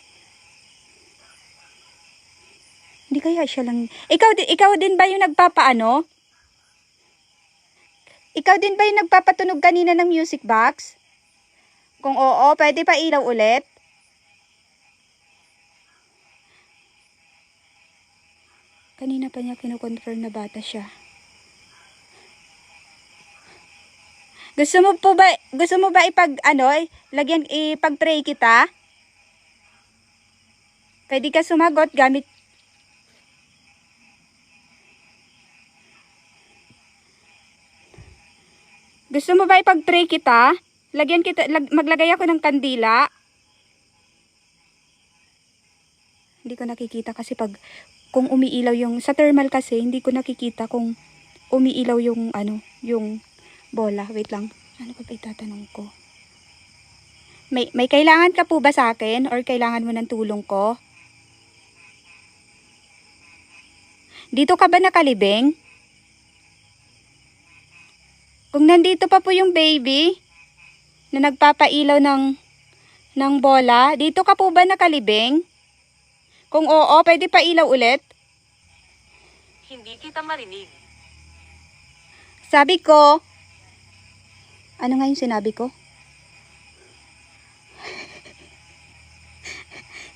hindi kaya siya lang... Ikaw din ba yung nagpapaano? Ikaw din ba yung nagpapatunog kanina ng music box? Kung oo, pwede pa ilaw ulit? Kanina pa niya kinoconfirm na bata siya. Gusto mo ba ipag-pray kita? Pwede ka sumagot gamit. Gusto mo ba ipag-pray kita? Maglagay ako ng kandila. Hindi ko nakikita kasi kung umiilaw yung, sa thermal kasi, hindi ko nakikita kung umiilaw yung, yung bola. Wait lang. Ano ba itatanong ko? May kailangan ka po ba sa akin? Or kailangan mo ng tulong ko? Dito ka ba nakalibing? Kung nandito pa po yung baby na nagpapailaw ng bola, dito ka po ba nakalibing? Kung oo, pwede pa ilaw ulit? Hindi kita marinig. Sabi ko, ano nga yung sinabi ko?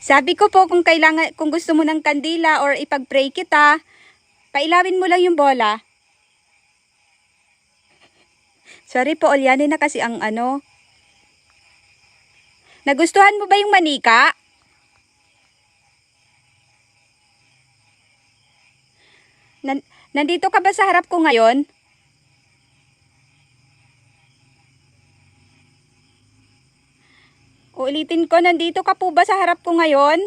Sabi ko po kung gusto mo ng kandila or ipag-pray kita, pailawin mo lang yung bola. Sorry po, ulyanin na kasi ang Nagustuhan mo ba yung manika? Nandito ka ba sa harap ko ngayon? Uulitin ko, nandito ka po ba sa harap ko ngayon?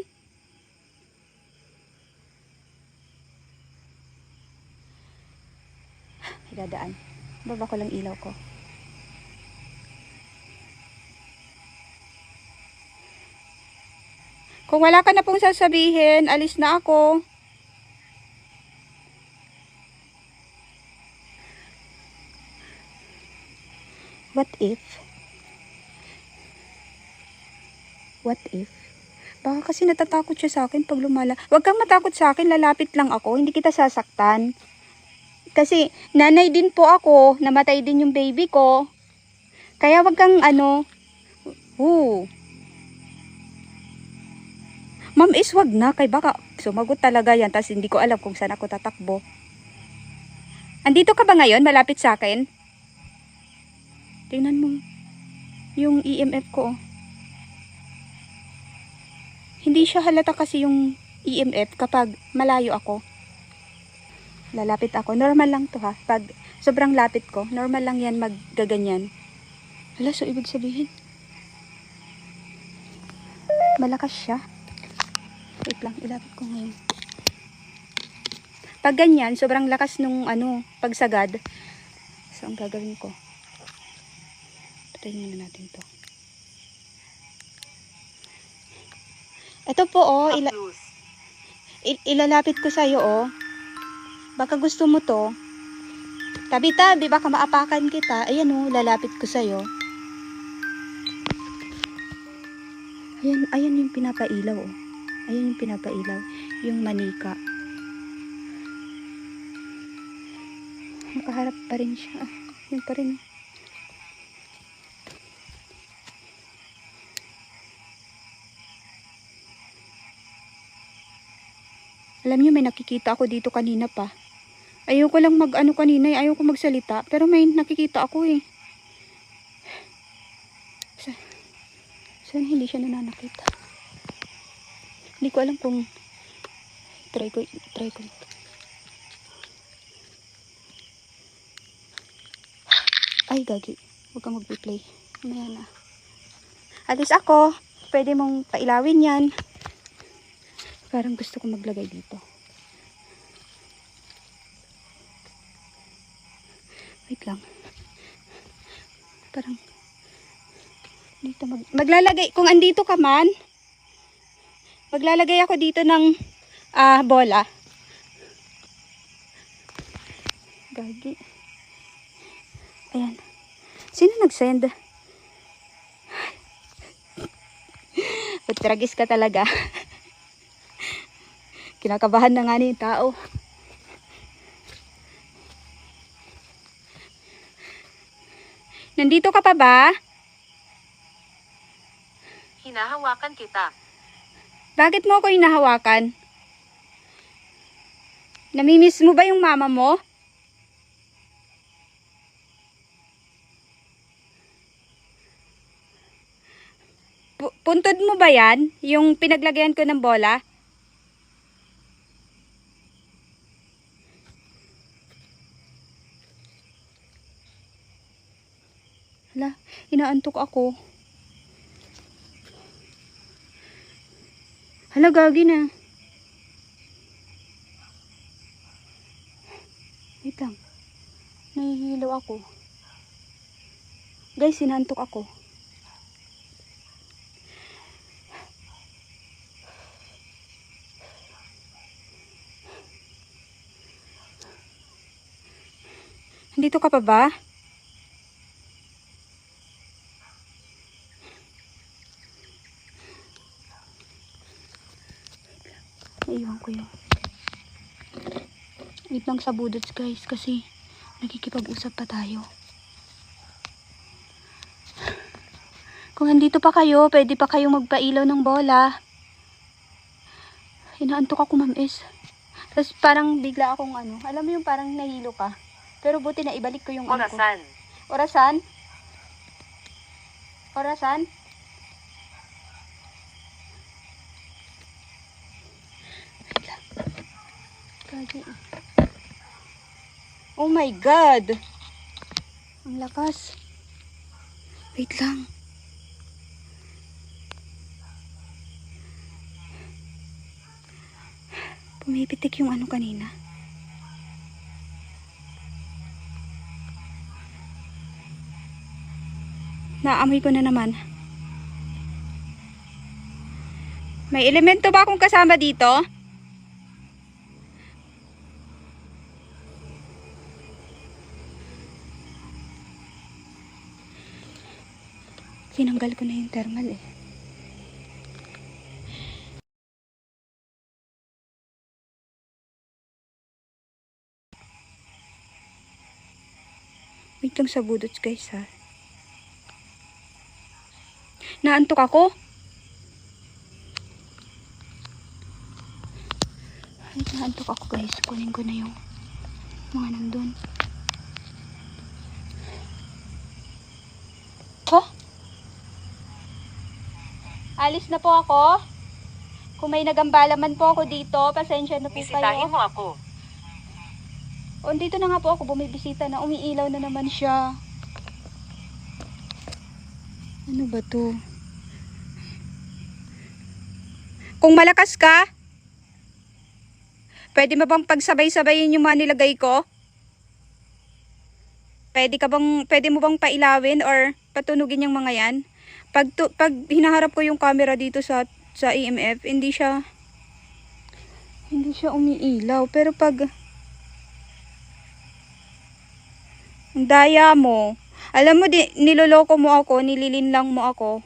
Dadaan. Baba ko lang ilaw ko. Kung wala ka na pong sasabihin, alis na ako. What if? What if? Baka kasi natatakot siya sa akin pag lumala. Huwag kang matakot sa akin, lalapit lang ako. Hindi kita sasaktan. Kasi nanay din po ako, namatay din yung baby ko. Kaya wag kang Ma'am is wag na, kay baka sumagot talaga yan, tas hindi ko alam kung saan ako tatakbo. Andito ka ba ngayon, malapit sa akin? Tingnan mo, yung EMF ko. Hindi siya halata kasi yung EMF kapag malayo ako. Lalapit ako, normal lang to ha. Pag sobrang lapit ko, normal lang yan maggaganyan. Hala, so ibig sabihin, malakas siya. Wait lang, ilapit ko ngayon. Pag ganyan, sobrang lakas nung pagsagad. So, ang gagawin ko, patayin muna natin to. Ito po, ilalapit ko sa'yo, Baka gusto mo to. Tabi-tabi, baka maapakan kita. Ayan, lalapit ko sa'yo. Ayan yung pinapailaw, Ayan yung pinapailaw. Yung manika. Nakaharap pa rin siya. Yun pa rin. Alam niyo, may nakikita ako dito kanina pa. Ayoko lang kanina, ayoko magsalita. Pero may nakikita ako Sana hindi siya nananakita. Hindi ko alam kung try ko. Ay, gagi. Huwag kang mag-replay. Mamaya na. Alis ako. Pwede mong pailawin yan. Parang gusto ko maglagay dito. Wait lang. Parang Dito maglalagay, kung andito ka man, maglalagay ako dito ng bola. Gagi. Ayan. Sino nag-send? Putragis ka talaga. Kinakabahan na nga ni yung tao. Nandito ka pa ba? Hinahawakan kita. Bakit mo ako hinahawakan? Namimiss mo ba yung mama mo? Puntod mo ba yan? Yung pinaglagyan ko ng bola? Hala, inaantok ako. Hala, gagi na. Wait lang. Nahihilo ako. Guys, inaantok ako. Nandito ka pa ba? Naiwan ko yun. Wait lang sa budots guys kasi nakikipag-usap pa tayo. Kung nandito pa kayo, pwede pa kayong magpailaw ng bola. Inaantok ako, Ma'am Es. Tapos parang bigla akong alam mo yung parang nahilo ka. Pero buti na ibalik ko yung Orasan. Orasan? Orasan? Wait lang. Gagi. Oh my God! Ang lakas. Wait lang. Pumipitik yung kanina. Naamoy ko na naman. May elemento ba akong kasama dito? Tinanggal ko na yung thermal eh. Wait lang sa budots guys ha. Naantok ako. Wait, naantok ako guys. Kunin ko na yung mga nandun. Huh? Alis na po ako. Kung may nagambalaman po ako dito, pasensya na po Bisitahin kayo. mo ako. O, dito na nga po ako bumibisita na umiilaw na naman siya. Ano ba to? Kung malakas ka, pwede mo bang pagsabay-sabayin yung mga nilagay ko? Pwede mo bang pailawin or patunugin yung mga yan? Pag hinaharap ko yung camera dito sa EMF, hindi siya umiilaw. Pero pag ang daya mo, alam mo, niloloko mo ako, nililinlang mo ako.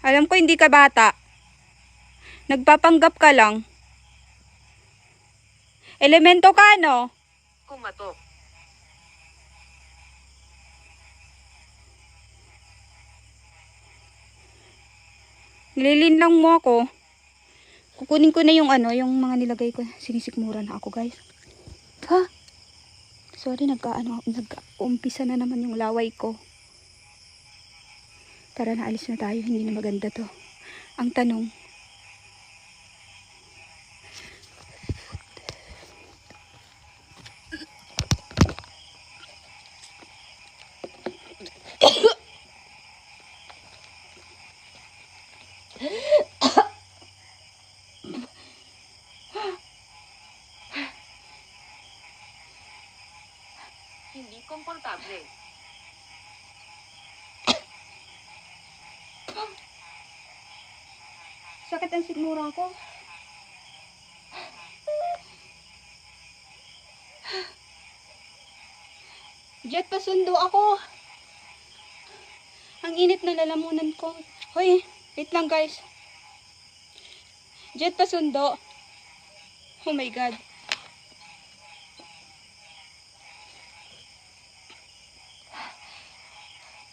Alam ko hindi ka bata. Nagpapanggap ka lang. Elemento ka, no? Kumatok. Nililinlang mo ako. Kukunin ko na yung yung mga nilagay ko. Sinisikmura na ako, guys. Ha? Sorry, nag-umpisa na naman yung laway ko. Tara, naalis na tayo. Hindi na maganda to. Ang tanong, Hindi komportable. Sakit ang sikmura ko. Jet, pasundo ako. Ang init na lalamunan ko. Hoy, wait lang guys. Jet, pasundo. Oh my God.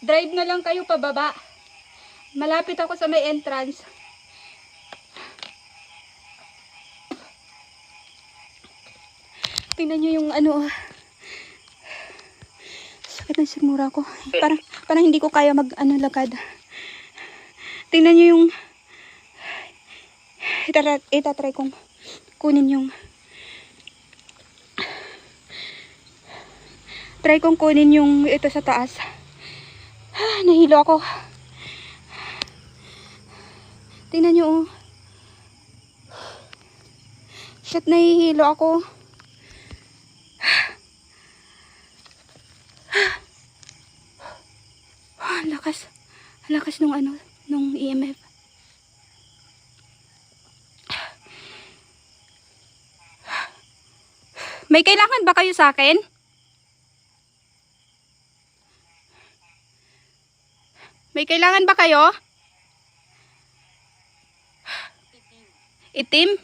Drive na lang kayo pababa. Malapit ako sa may entrance. Tingnan nyo yung ano. Sakit ng sigmura ko. Parang hindi ko kaya lagad. Tingnan nyo yung itatry kong kunin yung ito sa taas. Nahilo ako. Tingnan nyo oh. Shit, nahihilo ako. Ang lakas nung EMF. May kailangan ba kayo sa akin? May kailangan ba kayo? Itim?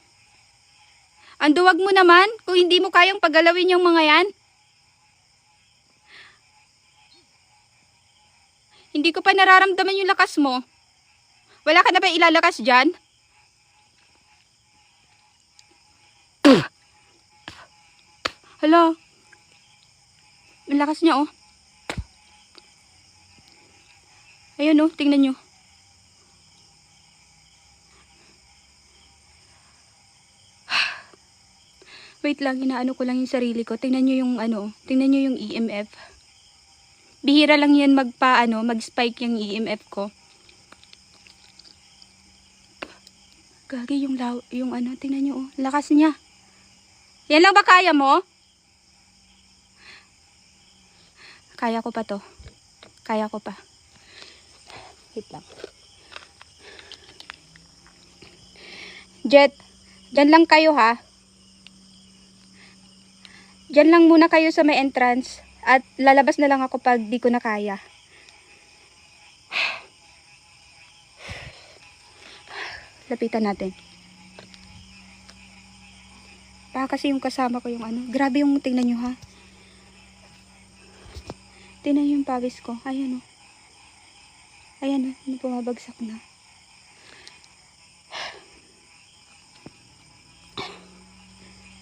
Ang duwag mo naman kung hindi mo kayang pagalawin yung mga yan. Hindi ko pa nararamdaman yung lakas mo. Wala ka na ba ilalakas dyan? Hala. Ang lakas niya oh. Ayun oh, tingnan nyo. Wait lang, inaano ko lang yung sarili ko. Tingnan nyo yung tingnan nyo yung EMF. Bihira lang yan mag-spike yung EMF ko. Gagi yung tingnan nyo oh, lakas niya. Yan lang ba kaya mo? Kaya ko pa to. Kaya ko pa. Wait lang. Jet, dyan lang kayo ha. Dyan lang muna kayo sa may entrance. At lalabas na lang ako pag di ko na kaya. Lapitan natin. Baka kasi yung kasama ko yung grabe yung tingnan nyo ha. Tingnan nyo yung pawis ko. Ayan o. Ayan o. Pumabagsak na.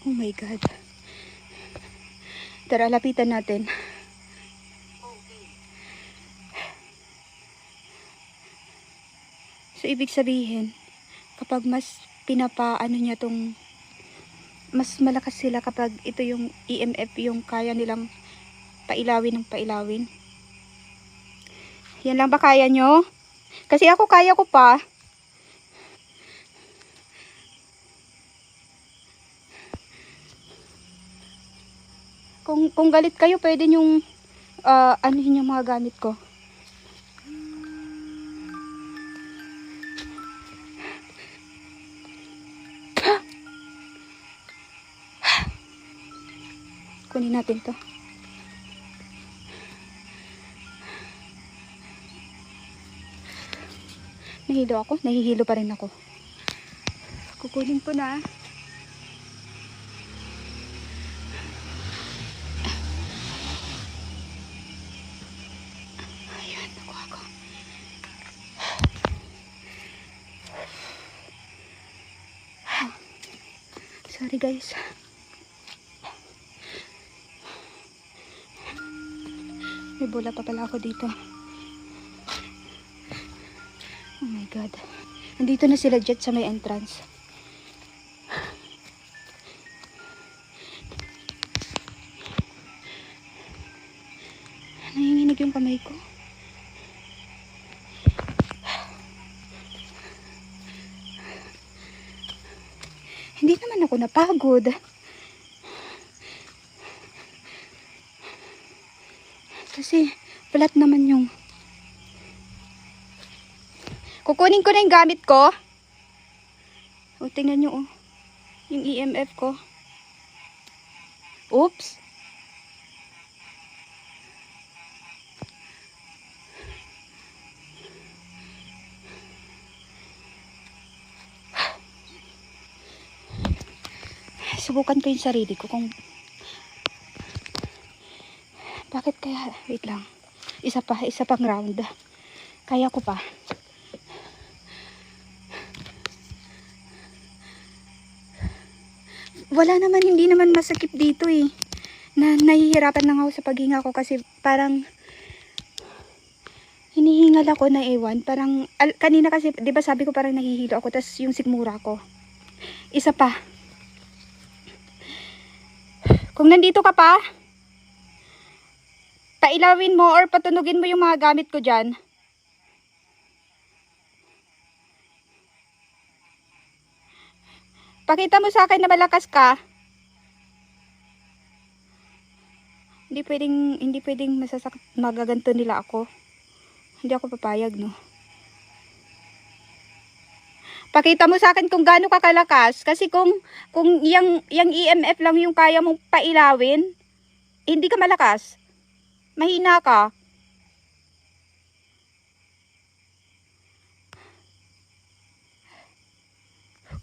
Oh my God. Tara, lapitan natin. So, ibig sabihin, kapag mas niya tong mas malakas sila kapag ito yung EMF yung kaya nilang pailawin ng pailawin. Yan lang ba kaya nyo? Kasi ako kaya ko pa. Kung galit kayo, pwede nyong anuhin yung mga gamit ko. Kunin natin to. Nahihilo pa rin ako. Kukunin ko na. Ayan, nakuha ko. Sorry guys. May bola pa pala ako dito. Oh my God. Nandito na sila Jet sa may entrance. Nanginginig yung kamay ko. Hindi naman ako napagod. Kasi flat naman yung Kukunin ko na yung gamit ko. O, tingnan nyo, oh. Yung EMF ko. Oops. Subukan ko yung sarili ko kung bakit kaya, wait lang. Isa pang round. Kaya ko pa. Wala naman, hindi naman masakit dito eh. Nahihirapan lang ako sa paghinga ko kasi parang hinihingal ako na ewan. Parang, kanina kasi, di ba sabi ko parang nahihilo ako, tas yung sikmura ko. Isa pa. Kung nandito ka pa, pailawin mo or patunugin mo yung mga gamit ko dyan. Pakita mo sa akin na malakas ka. Hindi pwedeng magaganto nila ako. Hindi ako papayag, no. Pakita mo sa akin kung gaano ka kalakas kasi kung yung EMF lang yung kaya mong pailawin, hindi ka malakas. Mahina ka.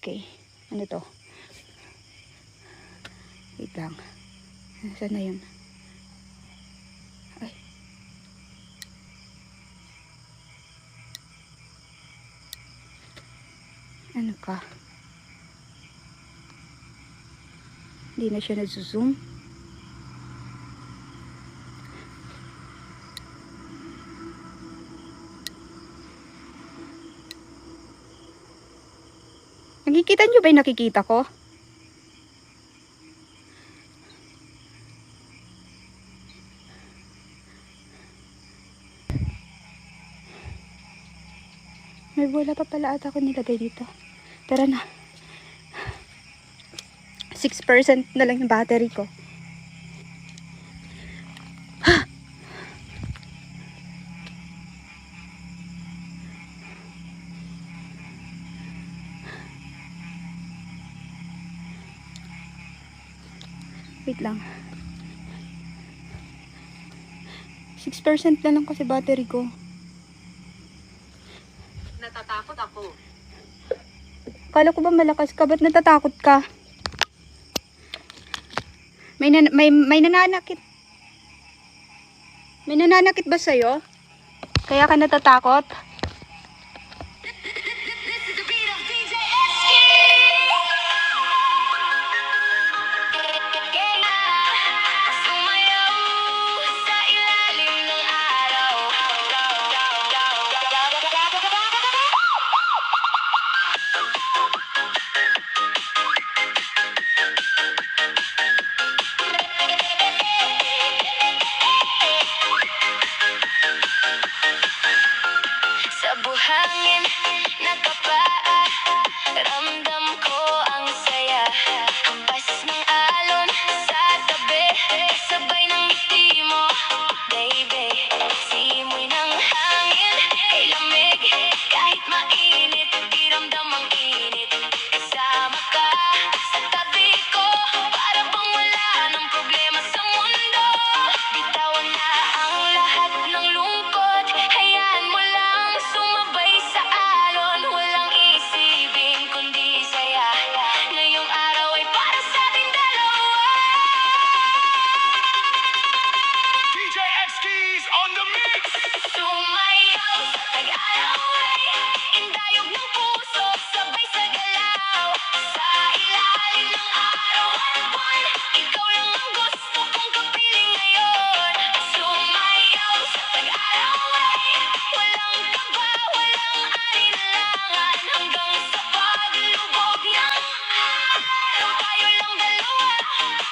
Okay. Ano to? Wait lang. Saan na yun? Ay. Ano ka? Hindi na siya nagsusum. Nakikita nyo ba yung nakikita ko? May bola pa pala ata ako nilagay dito. Tara na. 6% na lang yung battery ko. Wait lang. 6% na lang kasi battery ko. Natatakot ako. Kala ko ba malakas ka? Ba't natatakot ka? May nananakit. May nananakit ba sa'yo? Kaya ka natatakot? Sa buhangin nakapaa, ramdam ko ang saya. Hampas ng alon sa tabi, sabay ng ngiti mo, baby. Simoy ng hangin, ay lamig. Kahit mainit, di ramdam ang init. Kasama ka sa tabi ko, para bang wala ng problema sa mundo. Bitawan na ang lahat ng lungkot, hayaan mo lang sumabay sa alon. Walang isipin kundi saya, ngayong araw ay para sa ating dalawa. DJ X-Keys on the mix! Sumayaw sa tag-araway, indayog ng puso, sabay sa galaw. Sa ilalim ng araw at buwan, ikaw lang ang gusto kong kapiling ngayon. Sumayaw sa tag-araway, walang kaba, walang alinlangan. Hanggang sa paglubog ng araw, tayo lang dalawa,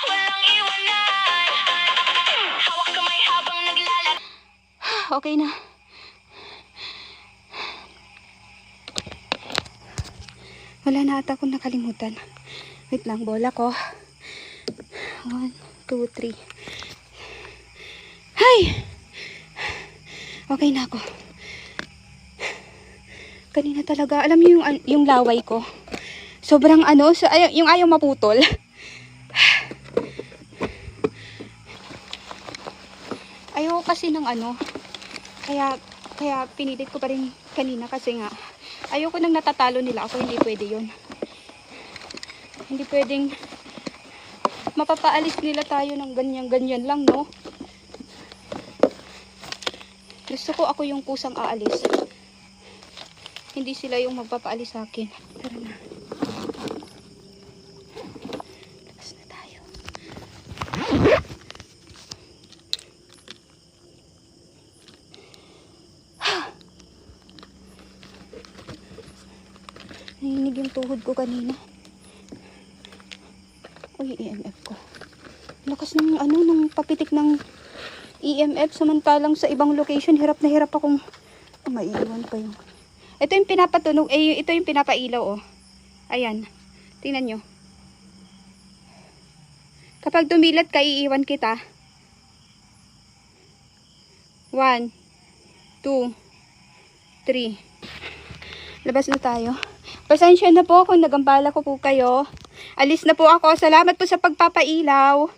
walang iwanan. Hawak kamay habang naglalakad. Okay na. Wala na ata akong nakalimutan. Wait lang, bola ko. 1, 2, 3. Hay! Okay na ako. Kanina talaga, alam niyo yung laway ko. Sobrang ano, yung ayaw maputol. Ayaw kasi ng ano. Kaya pinilit ko pa rin kanina kasi nga ayoko nang natatalo nila ako, hindi pwede yun. Hindi pwedeng mapapaalis nila tayo ng ganyan-ganyan lang, no? Gusto ko ako yung kusang aalis. Hindi sila yung magpapaalis sa akin. Tara na. Labas na tayo. Nainig yung tuhod ko kanina. Uy, EMF ko. Lakas ng ano, ng papitik ng EMF. Samantalang sa ibang location, hirap na hirap akong maiiwan pa yung... Ito yung pinapatunog, ito yung pinapailaw, oh. Ayan. Tingnan nyo. Kapag dumilat ka, iiwan kita. 1, 2, 3. Labas na tayo. Pasensya na po kung nagambala ko po kayo. Alis na po ako. Salamat po sa pagpapailaw.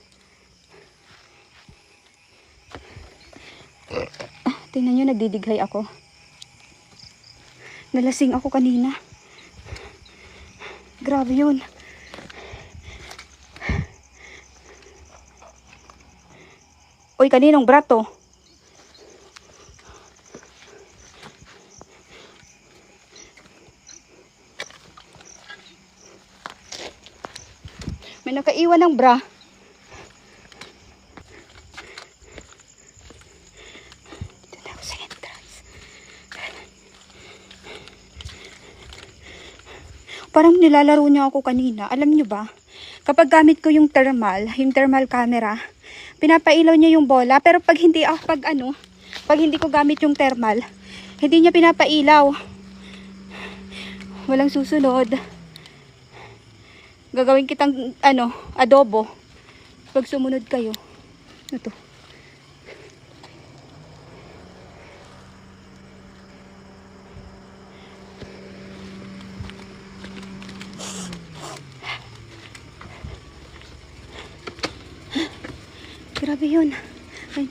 Tingnan nyo, nagdidighay ako. Nalasing ako kanina. Grabe yun. Uy, kaninong brato? May nakaiwan ng bra. Dito na ako sa entrance. Parang nilalaro niya ako kanina. Alam niyo ba? Kapag gamit ko yung thermal camera, pinapailaw niya yung bola. Pero pag hindi ko gamit yung thermal, hindi niya pinapailaw. Walang susunod. Gagawin kitang adobo pag sumunod kayo. Ito. Grabe yun. Ay.